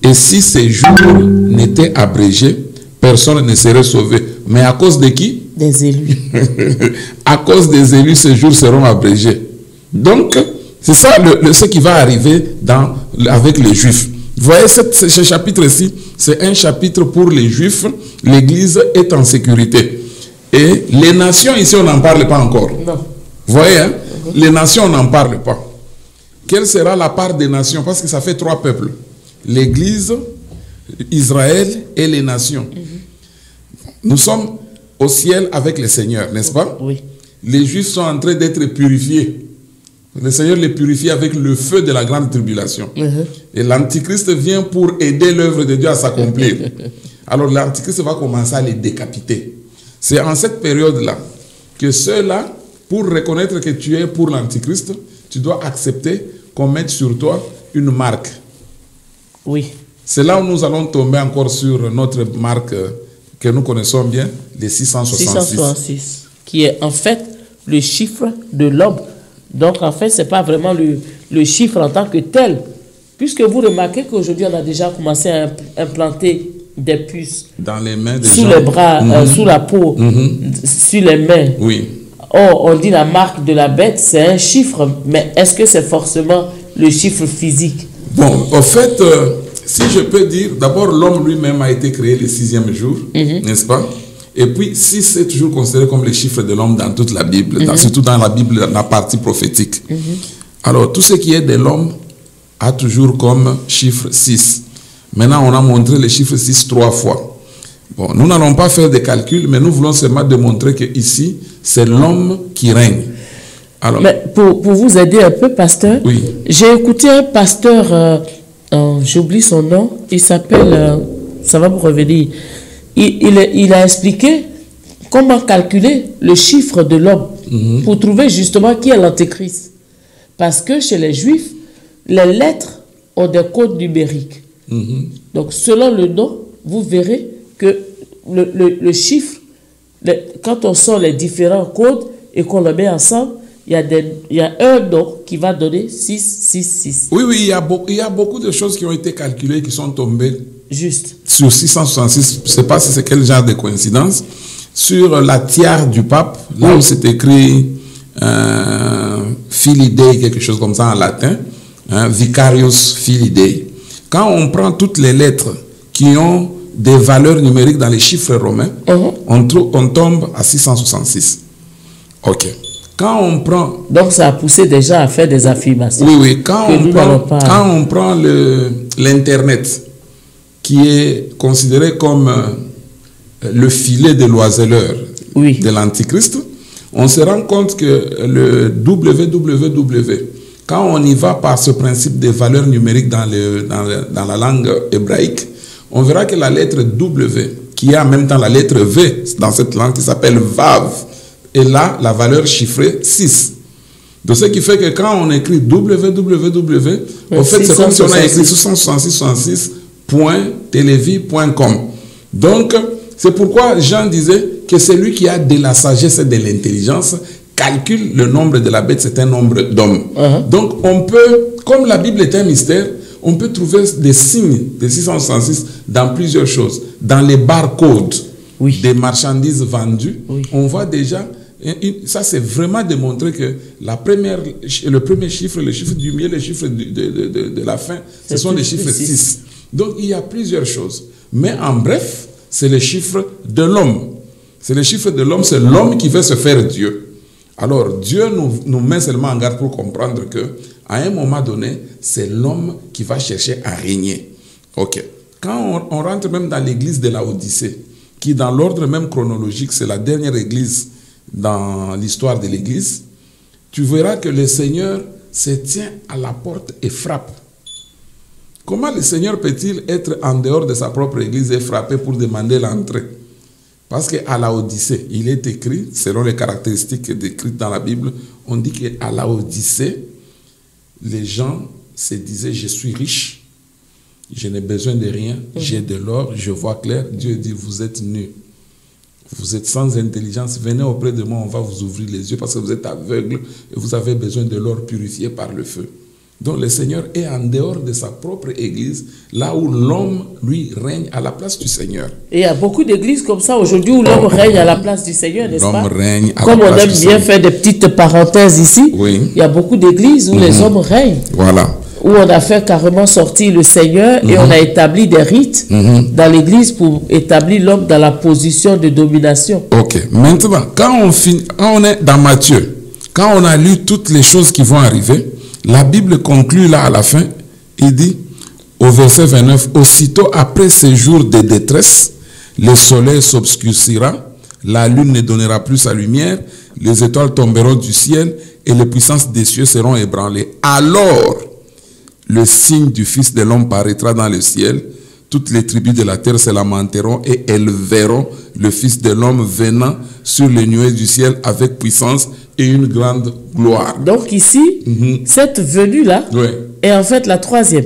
Et si ces jours n'étaient abrégés, personne ne serait sauvé. Mais à cause de qui? Des élus. À cause des élus, ces jours seront abrégés. Donc, c'est ça ce qui va arriver avec les Juifs. Vous voyez, ce chapitre-ci, c'est un chapitre pour les Juifs. L'Église est en sécurité. Et les nations, ici, on n'en parle pas encore. Non. Vous voyez, hein? Les nations, on n'en parle pas. Quelle sera la part des nations? Parce que ça fait 3 peuples. L'Église, Israël et les nations. Nous sommes au ciel avec le Seigneur, n'est-ce pas? Oui. Les Juifs sont en train d'être purifiés. Le Seigneur les purifie avec le feu de la grande tribulation. Et l'Antichrist vient pour aider l'œuvre de Dieu à s'accomplir. Alors l'Antichrist va commencer à les décapiter. C'est en cette période-là que ceux-là, pour reconnaître que tu es pour l'Antichrist, tu dois accepter qu'on mette sur toi une marque. Oui. C'est là où nous allons tomber encore sur notre marque que nous connaissons bien, les 666. 666, qui est en fait le chiffre de l'homme. Donc en fait, ce n'est pas vraiment le chiffre en tant que tel. Puisque vous remarquez qu'aujourd'hui, on a déjà commencé à implanter des puces dans les mains des sous gens. les bras, sous la peau, sur les mains. Oui. Or, on dit la marque de la bête, c'est un chiffre, mais est-ce que c'est forcément le chiffre physique? Bon, en fait, si je peux dire, d'abord, l'homme lui-même a été créé le 6e jour, n'est-ce pas? Et puis, 6 est toujours considéré comme le chiffre de l'homme dans toute la Bible, surtout dans la Bible, dans la partie prophétique. Alors, tout ce qui est de l'homme a toujours comme chiffre 6. Maintenant, on a montré le chiffre 6 3 fois. Bon, nous n'allons pas faire des calculs, mais nous voulons seulement démontrer que ici, c'est l'homme qui règne. Alors, mais pour vous aider un peu, pasteur, oui. J'ai écouté un pasteur, j'oublie son nom, il s'appelle, ça va me revenir, il a expliqué comment calculer le chiffre de l'homme pour trouver justement qui est l'antéchrist. Parce que chez les Juifs, les lettres ont des codes numériques. Donc, selon le nom, vous verrez que le chiffre, quand on sort les différents codes et qu'on le met ensemble, il y a un nom qui va donner 666. Oui, oui, il y a beaucoup de choses qui ont été calculées, qui sont tombées Juste. sur 666. Je ne sais pas si c'est quel genre de coïncidence. Sur la tiare du pape, là où c'est écrit Filii Dei, quelque chose comme ça en latin, Vicarius Filii Dei. Quand on prend toutes les lettres qui ont des valeurs numériques dans les chiffres romains, on tombe à 666. Ok. Quand on prend... Donc ça a poussé déjà à faire des affirmations. Oui, oui. Quand on prend l'Internet, qui est considéré comme le filet de l'oiseleur de l'Antichrist, on se rend compte que le www, quand on y va par ce principe des valeurs numériques dans la langue hébraïque, on verra que la lettre W, qui est en même temps la lettre V dans cette langue qui s'appelle Vav, est là la valeur chiffrée 6. De ce qui fait que quand on écrit www, en fait, c'est comme si on a écrit 666.televi.com. Donc, c'est pourquoi Jean disait que celui qui a de la sagesse et de l'intelligence calcule le nombre de la bête, c'est un nombre d'hommes. Donc, on peut, comme la Bible est un mystère, on peut trouver des signes de 666 dans plusieurs choses. Dans les barcodes des marchandises vendues, on voit déjà, ça c'est vraiment démontré que le premier chiffre, le chiffre du milieu, le chiffre de la fin, ce sont les chiffres 6. Donc il y a plusieurs choses. Mais en bref, c'est le chiffre de l'homme. C'est le chiffre de l'homme, c'est l'homme qui veut se faire Dieu. Alors Dieu nous met seulement en garde pour comprendre que à un moment donné, c'est l'homme qui va chercher à régner. Ok. Quand on rentre même dans l'église de la Odyssée, qui dans l'ordre même chronologique, c'est la dernière église dans l'histoire de l'église, tu verras que le Seigneur se tient à la porte et frappe. Comment le Seigneur peut-il être en dehors de sa propre église et frapper pour demander l'entrée? Parce qu'à la Odyssée, il est écrit, selon les caractéristiques décrites dans la Bible, on dit qu'à la Odyssée, les gens se disaient, je suis riche, je n'ai besoin de rien, j'ai de l'or, je vois clair. Dieu dit, vous êtes nus, vous êtes sans intelligence, venez auprès de moi, on va vous ouvrir les yeux parce que vous êtes aveugles et vous avez besoin de l'or purifié par le feu. Donc le Seigneur est en dehors de sa propre église, là où l'homme, lui, règne à la place du Seigneur. Et il y a beaucoup d'églises comme ça aujourd'hui où l'homme règne à la place du Seigneur, n'est-ce pas? L'homme règne à Comme la place on du aime Seigneur. bien faire des petites parenthèses ici, il y a beaucoup d'églises où les hommes règnent. Voilà. Où on a fait carrément sortir le Seigneur et on a établi des rites dans l'église pour établir l'homme dans la position de domination. Ok. Maintenant, quand on est dans Matthieu, quand on a lu toutes les choses qui vont arriver, la Bible conclut là à la fin, il dit au verset 29, « Aussitôt après ces jours de détresse, le soleil s'obscurcira, la lune ne donnera plus sa lumière, les étoiles tomberont du ciel et les puissances des cieux seront ébranlées. Alors, le signe du Fils de l'homme paraîtra dans le ciel, toutes les tribus de la terre se lamenteront et elles verront le Fils de l'homme venant sur les nuées du ciel avec puissance et une grande gloire. » Donc ici, cette venue-là est en fait la troisième.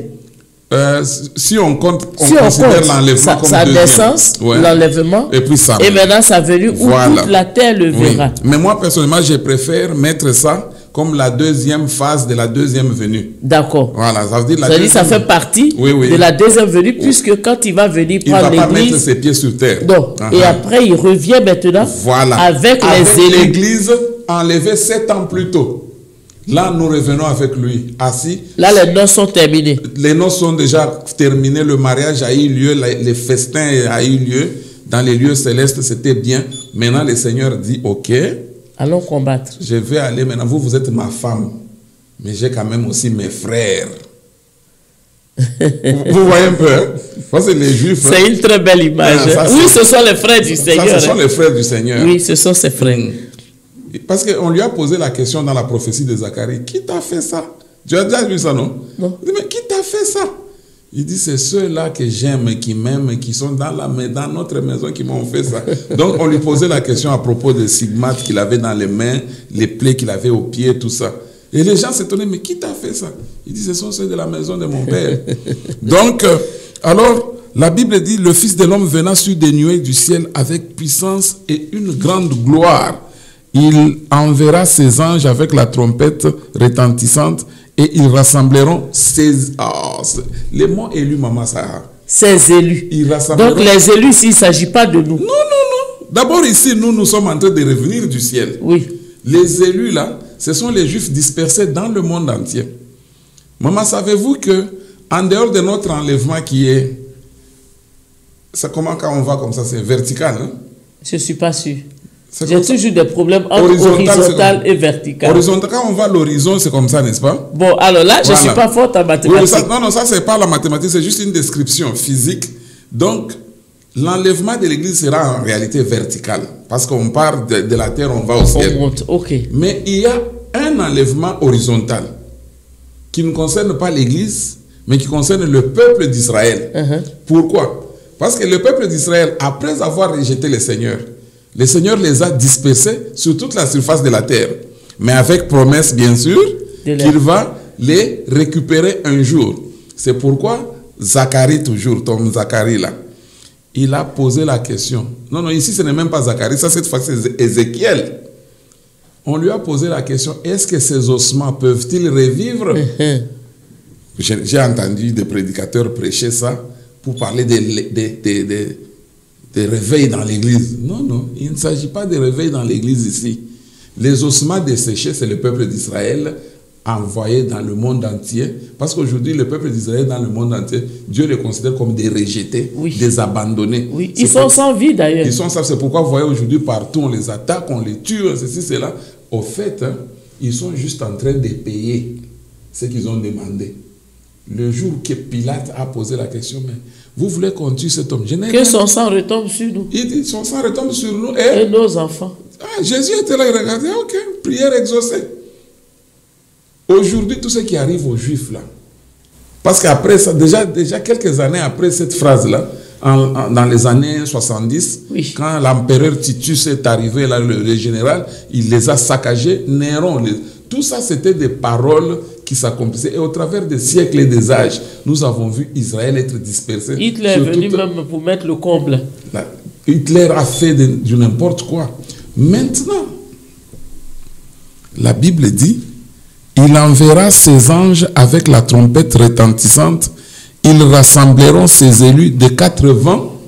Si on compte, on considère l'enlèvement comme sa deuxième. naissance, l'enlèvement, et puis ça. Et maintenant sa venue où toute la terre le verra. Mais moi, personnellement, je préfère mettre ça comme la deuxième phase de la deuxième venue. D'accord. Voilà, ça veut dire ça fait partie de la deuxième venue, puisque quand il va venir prendre l'église, il ne va pas mettre ses pieds sur terre. Donc, et après, il revient maintenant avec les élus. L'église enlevée 7 ans plus tôt. Là, nous revenons avec lui, assis. Là, les noces sont terminées. Les noces sont déjà terminées, le mariage a eu lieu, les festins a eu lieu. Dans les lieux célestes, c'était bien. Maintenant, le Seigneur dit, ok. Allons combattre. Je vais aller maintenant. Vous êtes ma femme. Mais j'ai quand même aussi mes frères. Vous voyez un peu, hein? Ça, c'est les Juifs. C'est une très belle image. Oui, ce sont les frères du Seigneur. Ça, ce sont les frères du Seigneur. Oui, ce sont ses frères. Parce qu'on lui a posé la question dans la prophétie de Zacharie. Qui t'a fait ça? Tu as déjà vu ça, non? Non. Il dit, mais qui t'a fait ça? Il dit, c'est ceux-là que j'aime, qui m'aiment, qui sont dans notre maison qui m'ont fait ça. Donc, on lui posait la question à propos de stigmates qu'il avait dans les mains, les plaies qu'il avait aux pieds, tout ça. Et les gens s'étonnaient, mais qui t'a fait ça? Il dit, ce sont ceux de la maison de mon père. Donc, alors, la Bible dit, le Fils de l'homme venant sur des nuées du ciel avec puissance et une grande gloire. Il enverra ses anges avec la trompette retentissante et ils rassembleront ses... Oh, les mots élus, Maman Sarah. Ses élus. Donc les élus, s'il ne s'agit pas de nous. Non, non, non. D'abord ici, nous sommes en train de revenir du ciel. Oui. Les élus là, ce sont les Juifs dispersés dans le monde entier. Maman, savez-vous que en dehors de notre enlèvement qui est... C'est comment quand on va comme ça, c'est vertical, hein? Je ne suis pas sûr. J'ai toujours des problèmes entre horizontal et vertical. Horizontal, quand on va à l'horizon, c'est comme ça, n'est-ce pas? Bon, alors là, je ne suis pas forte en mathématiques. Oui, ça, non, ça, c'est pas la mathématique, c'est juste une description physique. Donc, l'enlèvement de l'Église sera en réalité vertical. Parce qu'on part de la terre, on va au ciel. On monte, ok. Mais il y a un enlèvement horizontal qui ne concerne pas l'Église, mais qui concerne le peuple d'Israël. Pourquoi? Parce que le peuple d'Israël, après avoir rejeté le Seigneur les a dispersés sur toute la surface de la terre. Mais avec promesse, bien sûr, qu'il va les récupérer un jour. C'est pourquoi Zacharie, toujours, Tom Zacharie là, il a posé la question. Non, non, ici ce n'est même pas Zacharie, ça cette fois c'est Ézéchiel. On lui a posé la question, est-ce que ces ossements peuvent-ils revivre? J'ai entendu des prédicateurs prêcher ça pour parler des réveils dans l'église. Non, non, il ne s'agit pas de réveils dans l'église ici. Les ossements desséchés, c'est le peuple d'Israël envoyé dans le monde entier. Parce qu'aujourd'hui, le peuple d'Israël dans le monde entier, Dieu les considère comme des rejetés, des abandonnés. Oui, ils sont sans vie d'ailleurs. Ils sont sans, c'est pourquoi vous voyez aujourd'hui partout, on les attaque, on les tue, ceci, cela. Au fait, hein, ils sont juste en train de payer ce qu'ils ont demandé. Le jour que Pilate a posé la question, mais vous voulez qu'on tue cet homme? Que son sang retombe sur nous. Il dit, son sang retombe sur nous et nos enfants. Ah, Jésus était là, il regardait, ok, prière exaucée. Aujourd'hui, tout ce qui arrive aux Juifs là, parce qu'après ça, déjà quelques années après cette phrase-là, dans les années 70, quand l'empereur Titus est arrivé, là, le général, il les a saccagés, Néron, tout ça c'était des paroles qui s'accomplissaient. Et au travers des siècles et des âges, nous avons vu Israël être dispersé. Hitler est venu même pour mettre le comble. Hitler a fait du n'importe quoi. Maintenant, la Bible dit, il enverra ses anges avec la trompette retentissante. Ils rassembleront ses élus de 4 vents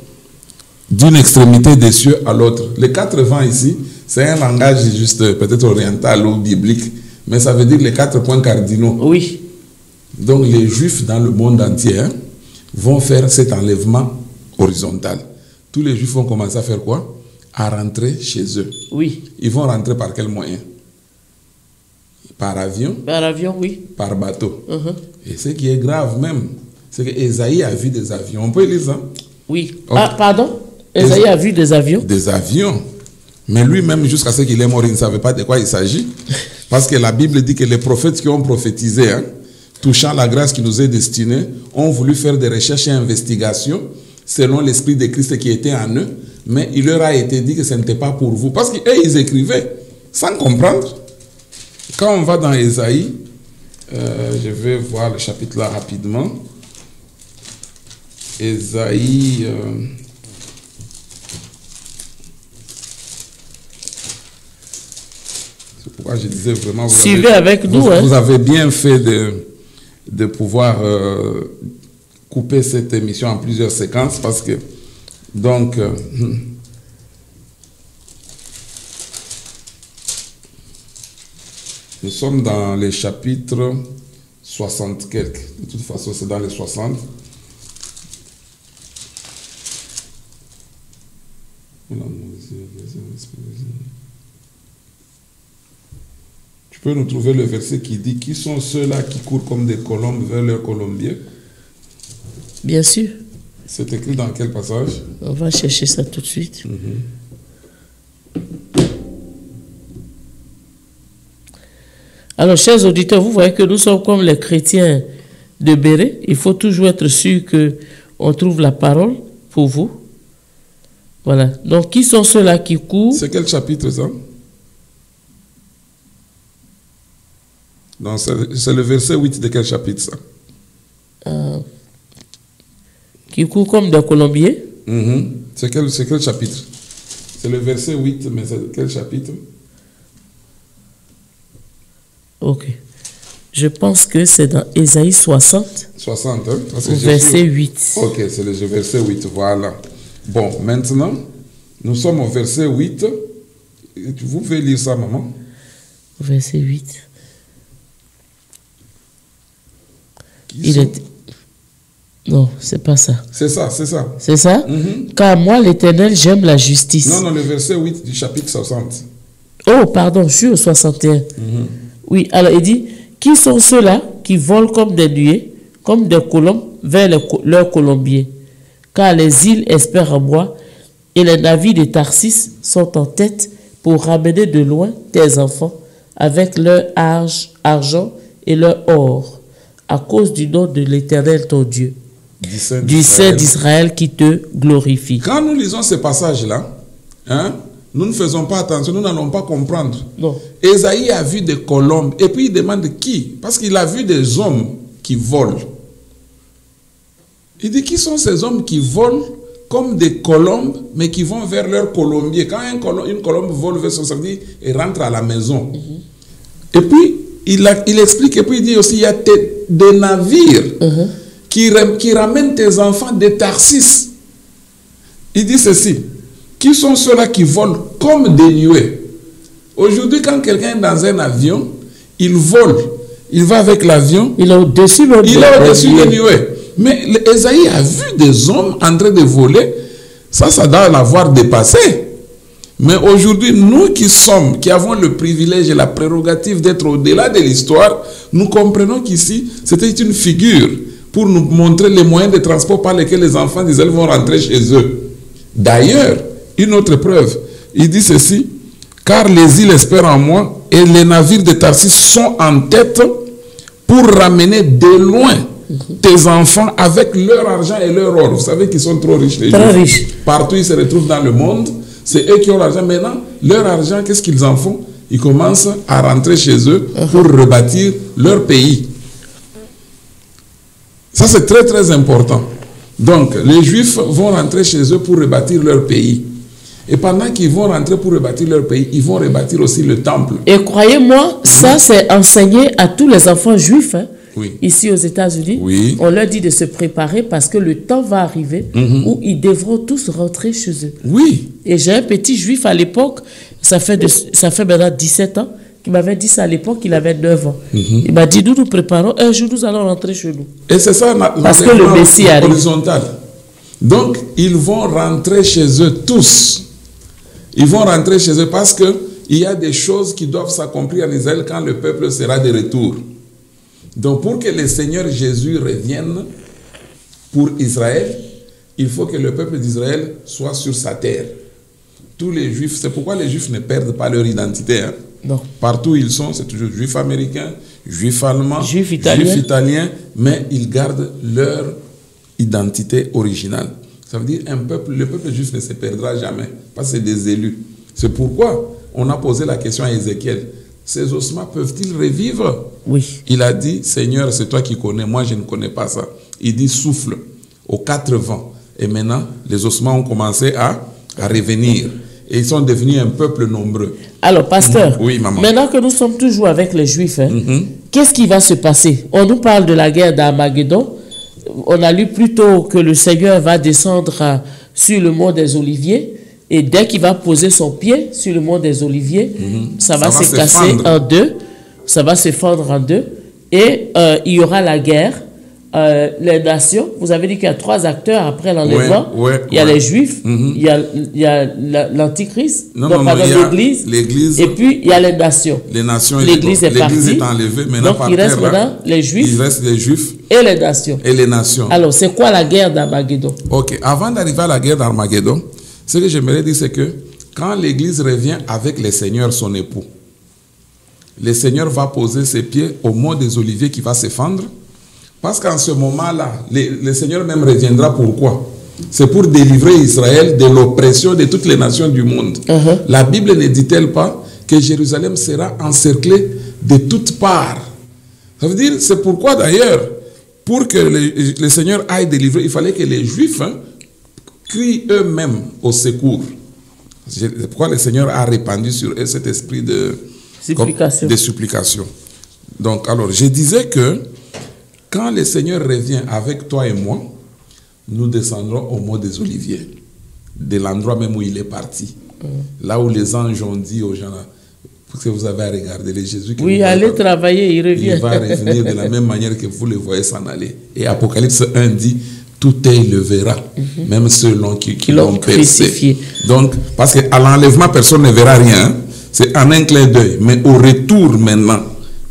d'une extrémité des cieux à l'autre. Les 4 vents ici, c'est un langage juste peut-être oriental ou biblique, mais ça veut dire les 4 points cardinaux. Oui. Donc les Juifs dans le monde entier vont faire cet enlèvement horizontal. Tous les Juifs vont commencer à faire quoi? À rentrer chez eux. Oui. Ils vont rentrer par quel moyen? Par avion? Par avion, oui. Par bateau. Et ce qui est grave même, c'est que Ésaïe a vu des avions. On peut lire ça? Oui. Okay. Ah, pardon? Ésaïe a vu des avions? Des avions. Mais lui-même, jusqu'à ce qu'il est mort, il ne savait pas de quoi il s'agit. Parce que la Bible dit que les prophètes qui ont prophétisé, touchant la grâce qui nous est destinée, ont voulu faire des recherches et investigations selon l'esprit de Christ qui était en eux. Mais il leur a été dit que ce n'était pas pour vous. Parce qu'eux, ils écrivaient sans comprendre. Quand on va dans Ésaïe, je vais voir le chapitre là rapidement. Ésaïe... c'est pourquoi je disais vraiment... Suivez avec nous. Vous avez bien fait de pouvoir couper cette émission en plusieurs séquences parce que... Donc... nous sommes dans les chapitres 60 quelques. De toute façon, c'est dans les 60. Tu peux nous trouver le verset qui dit « Qui sont ceux-là qui courent comme des colombes vers leur colombier ?» Bien sûr. C'est écrit dans quel passage? On va chercher ça tout de suite. Alors, chers auditeurs, vous voyez que nous sommes comme les chrétiens de Béret. Il faut toujours être sûr qu'on trouve la parole pour vous. Voilà. Donc, qui sont ceux-là qui courent? C'est quel chapitre ça? Donc, c'est le verset 8 de quel chapitre, ça? Qui court comme des colombiers. C'est quel chapitre? C'est le verset 8, mais c'est quel chapitre? Ok. Je pense que c'est dans Ésaïe 60. 60, hein? Parce que verset 8. Ok, c'est le verset 8, voilà. Bon, maintenant, nous sommes au verset 8. Vous pouvez lire ça, maman? Verset 8. Non, c'est pas ça. C'est ça, c'est ça. C'est ça? Car moi, l'Éternel, j'aime la justice. Non, le verset 8 du chapitre 60. Oh, pardon, je suis au 61. Oui, alors il dit, qui sont ceux-là qui volent comme des nuées, comme des colombes vers leurs colombiers? Car les îles espèrent en moi, et les navires de Tarsis sont en tête pour ramener de loin tes enfants avec leur argent et leur or, à cause du nom de l'Éternel ton Dieu, du Saint d'Israël qui te glorifie. Quand nous lisons ce passage-là, hein, nous ne faisons pas attention, nous n'allons pas comprendre. Non. Ésaïe a vu des colombes, et puis il demande qui? Parce qu'il a vu des hommes qui volent. Il dit, qui sont ces hommes qui volent comme des colombes, mais qui vont vers leur colombier? Quand une colombe vole vers son samedi et rentre à la maison. Et puis, il explique, et puis il dit aussi, il y a des navires qui ramènent tes enfants de Tarsis. Il dit ceci, qui sont ceux-là qui volent comme des nuées? Aujourd'hui, quand quelqu'un est dans un avion, il vole, il va avec l'avion, il est au-dessus des nuées. Mais Ésaïe a vu des hommes en train de voler, ça doit l'avoir dépassé. Mais aujourd'hui, nous qui avons le privilège et la prérogative d'être au-delà de l'histoire, nous comprenons qu'ici, c'était une figure pour nous montrer les moyens de transport par lesquels les enfants d'Israël vont rentrer chez eux. D'ailleurs, une autre preuve, il dit ceci, car les îles espèrent en moi et les navires de Tarsis sont en tête pour ramener de loin tes enfants avec leur argent et leur or. Vous savez qu'ils sont trop riches, les Juifs. Partout ils se retrouvent dans le monde, c'est eux qui ont l'argent. Maintenant, leur argent, qu'est-ce qu'ils en font? Ils commencent à rentrer chez eux pour rebâtir leur pays. Ça, c'est très très important. Donc, les Juifs vont rentrer chez eux pour rebâtir leur pays. Et pendant qu'ils vont rentrer pour rebâtir leur pays, ils vont rebâtir aussi le temple. Et croyez-moi, ça c'est enseigné à tous les enfants juifs. Hein. Oui. Ici aux États-Unis, on leur dit de se préparer parce que le temps va arriver où ils devront tous rentrer chez eux. Oui. Et j'ai un petit juif à l'époque, ça fait maintenant 17 ans, qui m'avait dit ça à l'époque, il avait 9 ans. Il m'a dit, nous nous préparons, un jour nous allons rentrer chez nous. Et c'est ça, parce que le Messie arrive. Horizontal. Donc, ils vont rentrer chez eux tous. Ils vont rentrer chez eux parce qu'il y a des choses qui doivent s'accomplir en Israël quand le peuple sera de retour. Donc, pour que le Seigneur Jésus revienne pour Israël, il faut que le peuple d'Israël soit sur sa terre. Tous les Juifs, c'est pourquoi les Juifs ne perdent pas leur identité. Hein. Non. Partout où ils sont, c'est toujours Juifs américains, Juifs allemands, Juifs italiens, mais ils gardent leur identité originale. Ça veut dire le peuple juif ne se perdra jamais, parce que c'est des élus. C'est pourquoi on a posé la question à Ézéchiel. Ces ossements peuvent-ils revivre? Oui. Il a dit, Seigneur, c'est toi qui connais, moi je ne connais pas ça. Il dit, souffle aux 4 vents. Et maintenant, les ossements ont commencé à revenir. Et ils sont devenus un peuple nombreux. Alors, pasteur, oui, maman. Maintenant que nous sommes toujours avec les Juifs, hein, qu'est-ce qui va se passer? On nous parle de la guerre d'Armageddon. On a lu plus tôt que le Seigneur va descendre sur le mont des Oliviers. Et dès qu'il va poser son pied sur le mont des Oliviers, ça va se casser en deux. Ça va se fendre en deux. Et il y aura la guerre. Les nations, vous avez dit qu'il y a 3 acteurs après l'enlèvement. Il y a les Juifs, il y a l'Antichrist, l'Église, et puis il y a les nations. L'Église est partie. Enlevée. Maintenant, donc il reste maintenant les Juifs. Il reste les Juifs et les nations. Alors, c'est quoi la guerre d'Armageddon? Ok, avant d'arriver à la guerre d'Armageddon, ce que j'aimerais dire, c'est que quand l'Église revient avec le Seigneur, son époux, le Seigneur va poser ses pieds au mont des Oliviers qui va se fendre. Parce qu'en ce moment-là, le Seigneur même reviendra. Pourquoi? C'est pour délivrer Israël de l'oppression de toutes les nations du monde. La Bible ne dit-elle pas que Jérusalem sera encerclée de toutes parts Ça veut dire, c'est pourquoi d'ailleurs, pour que le Seigneur aille délivrer, il fallait que les Juifs crient eux-mêmes au secours. C'est pourquoi le Seigneur a répandu sur eux cet esprit de supplication. Donc, alors, je disais que quand le Seigneur revient avec toi et moi, nous descendrons au mont des Oliviers, de l'endroit même où il est parti. Là où les anges ont dit aux gens, parce que vous avez à regarder les Jésus qui oui, allez travailler, il revient. Il va revenir de la même manière que vous le voyez s'en aller. Et Apocalypse 1 dit, tout œil le verra, même ceux qui l'ont crucifié. Donc, parce qu'à l'enlèvement, personne ne verra rien. C'est en un clin d'œil. Mais au retour maintenant,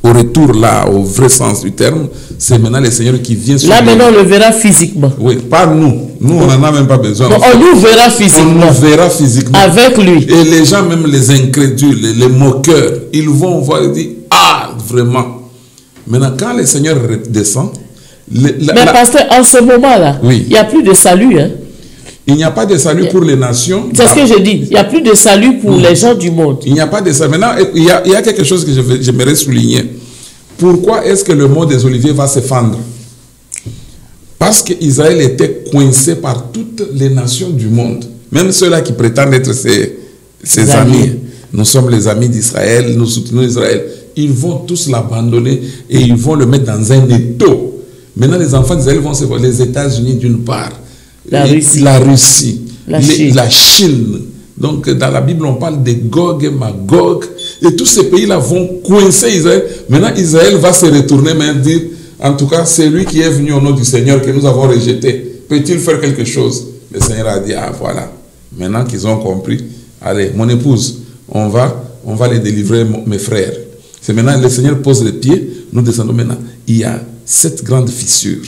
au retour là, au vrai sens du terme, c'est maintenant le Seigneur qui vient sur là, maintenant, on le verra physiquement. Oui, pas nous. Nous, on n'en a même pas besoin. Non, on nous verra physiquement. On nous verra physiquement. Avec lui. Et les gens, même les incrédules, les moqueurs, ils vont voir et dire, ah, vraiment. Maintenant, quand le Seigneur descend, mais pasteur, en ce moment-là, oui, il n'y a plus de salut. Hein? Il n'y a pas de salut pour les nations. C'est ce que je dis. Il n'y a plus de salut pour les gens du monde. Il n'y a pas de salut. Maintenant, il y a quelque chose que j'aimerais souligner. Pourquoi est-ce que le mont des Oliviers va se fendre? Parce qu'Israël était coincé par toutes les nations du monde. Même ceux-là qui prétendent être ses amis. Nous sommes les amis d'Israël, nous soutenons Israël. Ils vont tous l'abandonner et ils vont le mettre dans un étau. Maintenant, les enfants d'Israël vont se voir les États-Unis d'une part, la Russie, la Chine. Donc, dans la Bible, on parle de Gog et Magog. Et tous ces pays-là vont coincer Israël. Maintenant, Israël va se retourner et dire, en tout cas, c'est lui qui est venu au nom du Seigneur que nous avons rejeté. Peut-il faire quelque chose? Le Seigneur a dit, ah voilà. Maintenant qu'ils ont compris, allez, mon épouse, on va les délivrer, mes frères. C'est maintenant, le Seigneur pose les pieds, nous descendons maintenant. Il y a cette grande fissure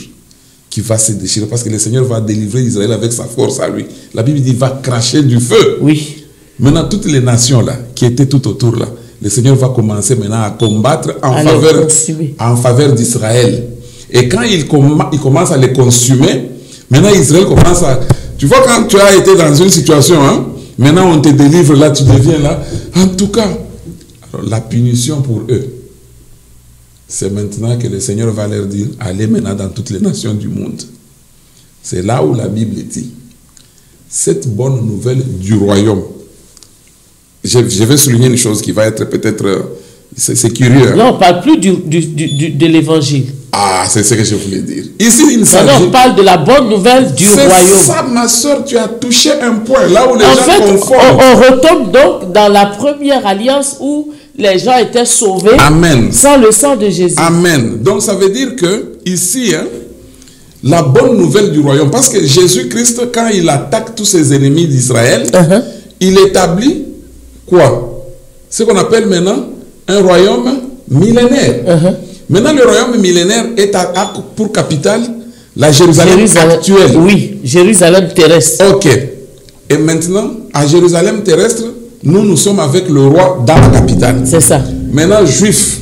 qui va se déchirer parce que le Seigneur va délivrer Israël avec sa force à lui. La Bible dit, il va cracher du feu. Oui. Maintenant, toutes les nations là, qui étaient tout autour là, le Seigneur va commencer maintenant à combattre en faveur d'Israël. Et quand il commence à les consumer, maintenant Israël commence à... Tu vois, quand tu as été dans une situation, hein, maintenant on te délivre là, tu deviens là. En tout cas, alors, la punition pour eux, c'est maintenant que le Seigneur va leur dire, allez maintenant dans toutes les nations du monde. C'est là où la Bible dit, cette bonne nouvelle du royaume. Je vais souligner une chose qui va être peut-être... C'est curieux. Hein? Là, on ne parle plus de l'évangile. Ah, c'est ce que je voulais dire. Ici, on parle de la bonne nouvelle du royaume. C'est ça, ma soeur, tu as touché un point. Là où les gens confondent. On retombe donc dans la première alliance où les gens étaient sauvés. Amen. Sans le sang de Jésus. Amen. Donc, ça veut dire que ici, hein, la bonne nouvelle du royaume, parce que Jésus-Christ, quand il attaque tous ses ennemis d'Israël, il établit quoi? Ce qu'on appelle maintenant un royaume millénaire. Maintenant, le royaume millénaire a pour capitale la Jérusalem actuelle. Oui, Jérusalem terrestre. Ok. Et maintenant, à Jérusalem terrestre, nous sommes avec le roi dans la capitale. C'est ça. Maintenant, juifs,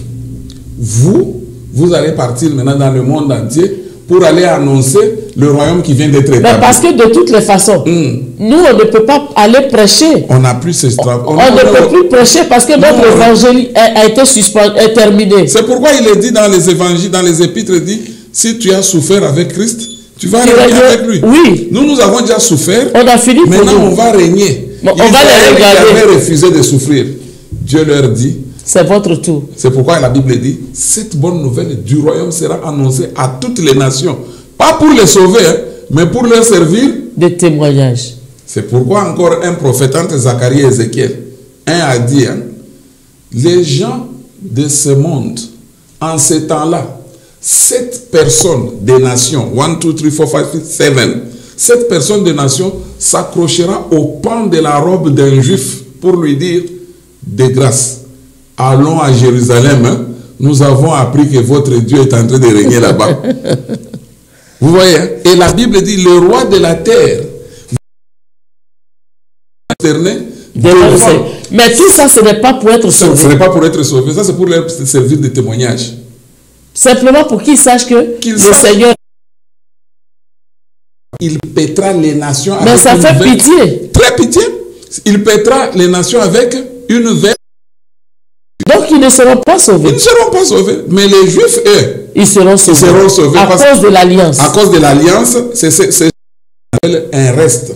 vous allez partir maintenant dans le monde entier pour aller annoncer le royaume qui vient d'être établi. Parce que de toutes les façons, nous, on ne peut pas aller prêcher. On n'a plus ce travail. On ne peut plus prêcher parce que notre évangile a été suspendu, est terminé. C'est pourquoi il est dit dans les évangiles, dans les épîtres, il dit, si tu as souffert avec Christ, tu vas régner avec lui. Oui. Nous avons déjà souffert. On a fini pour nous. Maintenant, on va régner. Bon, on va les regarder. Ils avaient refusé de souffrir. Dieu leur dit, c'est votre tour. C'est pourquoi la Bible dit, cette bonne nouvelle du royaume sera annoncée à toutes les nations. Pas pour les sauver, hein, mais pour leur servir de témoignage. C'est pourquoi encore un prophète entre Zacharie et Ézéchiel, un a dit, hein, les gens de ce monde, en ces temps-là, 7 personnes des nations, 1, 2, 3, 4, 5, 6, 7, 7 personnes des nations s'accrochera au pan de la robe d'un juif pour lui dire, de grâce, allons à Jérusalem, hein, nous avons appris que votre Dieu est en train de régner là-bas. Vous voyez, hein? Et la Bible dit, le roi de la terre, mais tout ça, ce n'est pas pour être sauvé. Ce n'est pas pour être sauvé, ça c'est pour leur servir de témoignage. Simplement pour qu'ils sachent que le Seigneur... Il pètera les nations avec mais ça fait pitié. Très pitié. Il pètera les nations avec une veille. Donc ils ne seront pas sauvés. Ils ne seront pas sauvés. Mais les Juifs, eux, ils seront sauvés. À cause de l'alliance. À cause de l'alliance, c'est un reste.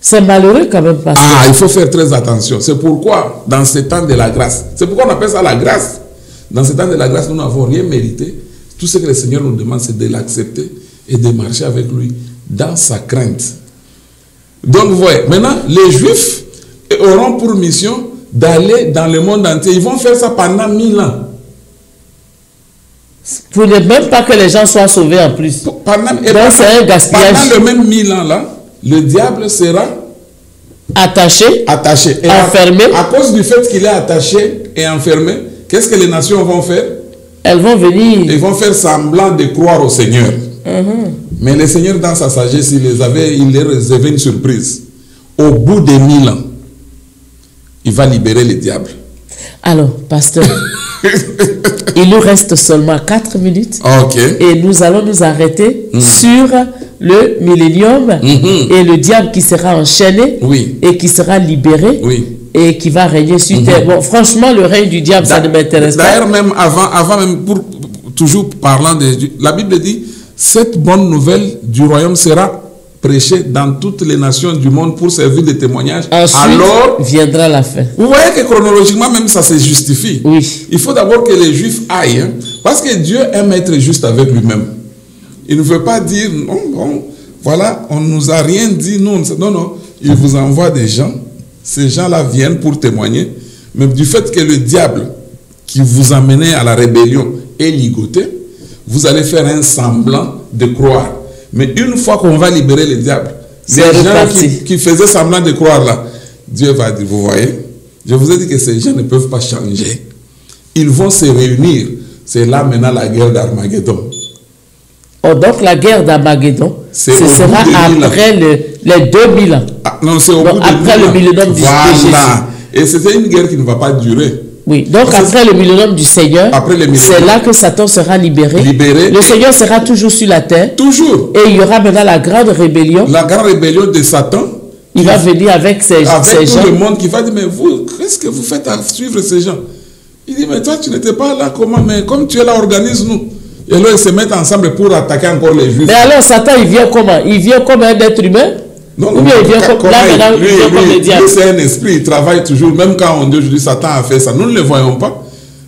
C'est malheureux quand même, pasteur. Ah, il faut faire très attention. C'est pourquoi, dans ce temps de la grâce, c'est pourquoi on appelle ça la grâce. Dans ce temps de la grâce, nous n'avons rien mérité. Tout ce que le Seigneur nous demande, c'est de l'accepter et de marcher avec lui dans sa crainte. Donc, vous voyez, maintenant, les Juifs auront pour mission d'aller dans le monde entier. Ils vont faire ça pendant 1000 ans. Pour ne même pas que les gens soient sauvés en plus. Donc, c'est un gaspillage. Pendant le même 1000 ans là, le diable sera attaché et enfermé. À cause du fait qu'il est attaché et enfermé, qu'est-ce que les nations vont faire? Elles vont venir. Ils vont faire semblant de croire au Seigneur. Mais le Seigneur, dans sa sagesse, il les réservait une surprise. Au bout de 1000 ans, il va libérer le diable. Alors, pasteur, il nous reste seulement 4 minutes. Ok. Et nous allons nous arrêter sur le millénium et le diable qui sera enchaîné et qui sera libéré et qui va régner sur terre. Bon, franchement, le règne du diable, ça ne m'intéresse pas. D'ailleurs, même avant même, toujours parlant de... La Bible dit, cette bonne nouvelle du royaume sera prêchée dans toutes les nations du monde pour servir de témoignage. Ensuite, alors viendra la fin. Vous voyez que chronologiquement, même ça se justifie. Oui. Il faut d'abord que les Juifs aillent, parce que Dieu aime être juste avec lui-même. Il ne veut pas dire, non, voilà, on ne nous a rien dit, non, non, il vous envoie des gens, ces gens-là viennent pour témoigner, mais du fait que le diable qui vous amenait à la rébellion est ligoté, vous allez faire un semblant de croire. Mais une fois qu'on va libérer le diable, les gens qui faisaient semblant de croire là, Dieu va dire, vous voyez, je vous ai dit que ces gens ne peuvent pas changer. Ils vont se réunir. C'est là maintenant la guerre d'Armageddon. Oh, donc la guerre d'Armageddon, ce sera après les 2000 ans. Ah, non, c'est au bout de après le millénium du Jésus. Et c'est une guerre qui ne va pas durer. Oui, donc après le millénium du Seigneur, c'est là que Satan sera libéré. Le Seigneur sera toujours sur la terre. Toujours. Et il y aura maintenant la grande rébellion. La grande rébellion de Satan. Il va venir avec ces gens. Avec tout le monde qui va dire, mais vous, qu'est-ce que vous faites à suivre ces gens? Il dit, mais toi, tu n'étais pas là, comment? Mais comme tu es là, organise-nous. Et là, ils se mettent ensemble pour attaquer encore les Juifs. Mais alors, Satan, il vient comment? Il vient comme un être humain? Non, ou bien il vient comme le diable? C'est un esprit, il travaille toujours. Même quand on dit aujourd'hui, Satan a fait ça, nous ne le voyons pas.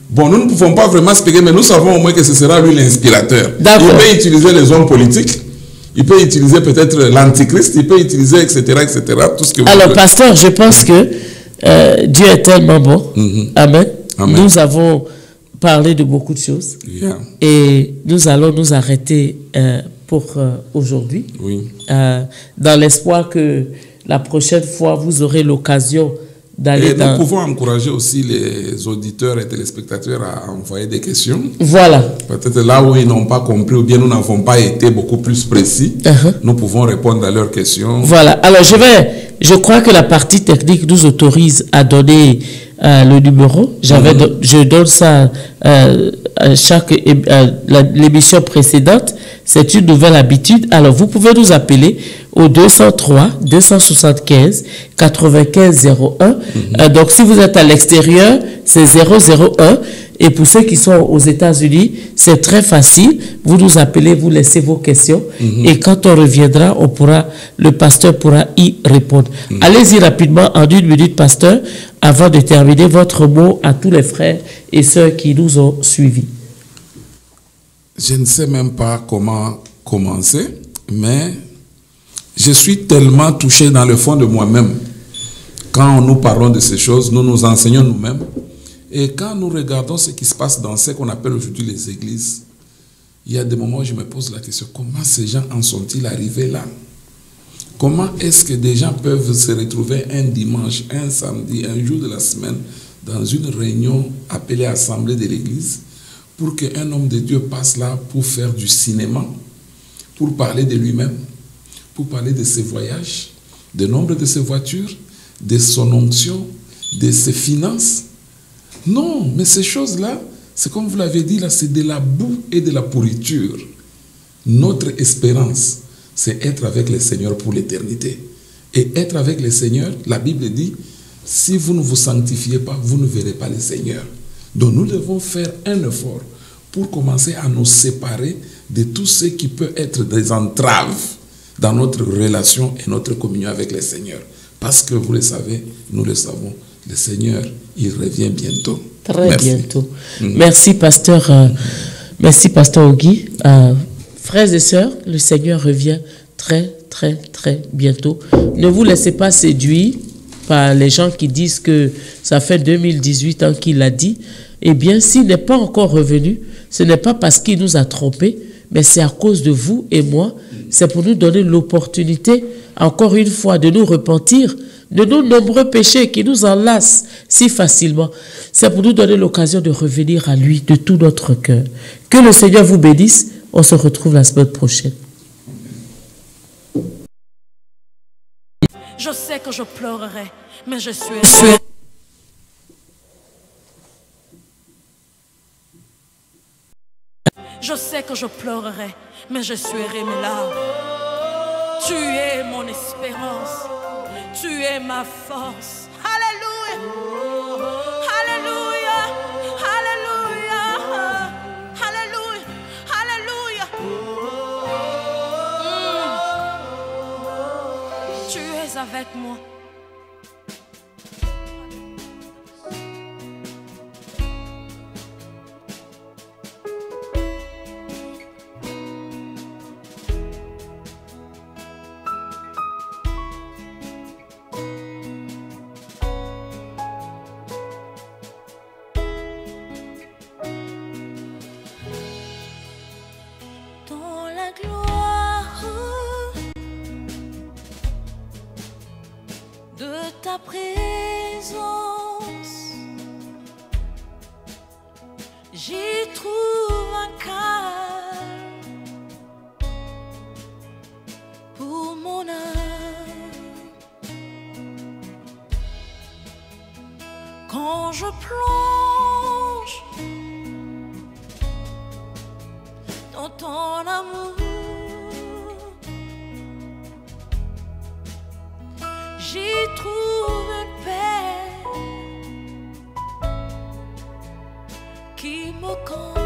Bon, nous ne pouvons pas vraiment expliquer, mais nous savons au moins que ce sera lui l'inspirateur. Il peut utiliser les hommes politiques, il peut utiliser peut-être l'antichrist, il peut utiliser, etc., tout ce que vous alors, voulez. pasteur, je pense que Dieu est tellement bon. Amen. Nous avons parlé de beaucoup de choses. Et nous allons nous arrêter pour aujourd'hui. Dans l'espoir que la prochaine fois, vous aurez l'occasion d'aller nous pouvons encourager aussi les auditeurs et téléspectateurs à envoyer des questions. Voilà. Peut-être là où ils n'ont pas compris ou bien nous n'avons pas été beaucoup plus précis, nous pouvons répondre à leurs questions. Voilà. Alors, je crois que la partie technique nous autorise à donner le numéro. Je donne ça à chaque l'émission précédente. C'est une nouvelle habitude. Alors, vous pouvez nous appeler au 203 275 95 01. Donc, si vous êtes à l'extérieur, c'est 001. Et pour ceux qui sont aux États-Unis, c'est très facile. Vous nous appelez, vous laissez vos questions. Et quand on reviendra, le pasteur pourra y répondre. Allez-y rapidement, en 1 minute, pasteur, avant de terminer votre mot à tous les frères et sœurs qui nous ont suivis. Je ne sais même pas comment commencer, mais je suis tellement touché dans le fond de moi-même. Quand nous parlons de ces choses, nous nous enseignons nous-mêmes. Et quand nous regardons ce qui se passe dans ce qu'on appelle aujourd'hui les églises, il y a des moments où je me pose la question, comment ces gens en sont-ils arrivés là? Comment est-ce que des gens peuvent se retrouver un dimanche, un samedi, un jour de la semaine, dans une réunion appelée Assemblée de l'Église, pour qu'un homme de Dieu passe là pour faire du cinéma, pour parler de lui-même, pour parler de ses voyages, du nombre de ses voitures, de son onction, de ses finances? Non, mais ces choses-là, c'est comme vous l'avez dit là, c'est de la boue et de la pourriture. Notre espérance, c'est être avec le Seigneur pour l'éternité. Et être avec le Seigneur, la Bible dit, Si vous ne vous sanctifiez pas, vous ne verrez pas le Seigneur. Donc nous devons faire un effort pour commencer à nous séparer de tout ce qui peut être des entraves dans notre relation et notre communion avec le Seigneur. Parce que vous le savez, nous le savons, le Seigneur, il revient bientôt. Très bientôt. Merci, pasteur. Merci, pasteur Ogui. Frères et sœurs, le Seigneur revient très, très, très bientôt. Ne vous laissez pas séduire par les gens qui disent que ça fait 2018 ans qu'il l'a dit. Eh bien, s'il n'est pas encore revenu, ce n'est pas parce qu'il nous a trompés, mais c'est à cause de vous et moi. C'est pour nous donner l'opportunité, encore une fois, de nous repentir de nos nombreux péchés qui nous enlacent si facilement. C'est pour nous donner l'occasion de revenir à lui de tout notre cœur. Que le Seigneur vous bénisse. On se retrouve la semaine prochaine. Je sais que je pleurerai, mais je suis... Je sais que je pleurerai, mais je suerai mes larmes. Tu es mon espérance, tu es ma force. Alléluia, alléluia, alléluia, alléluia, alléluia. Tu es avec moi. Ta présence, j'y trouve un calme pour mon âme. Quand je plonge dans ton amour, j'y trouve une paix qui me conduit.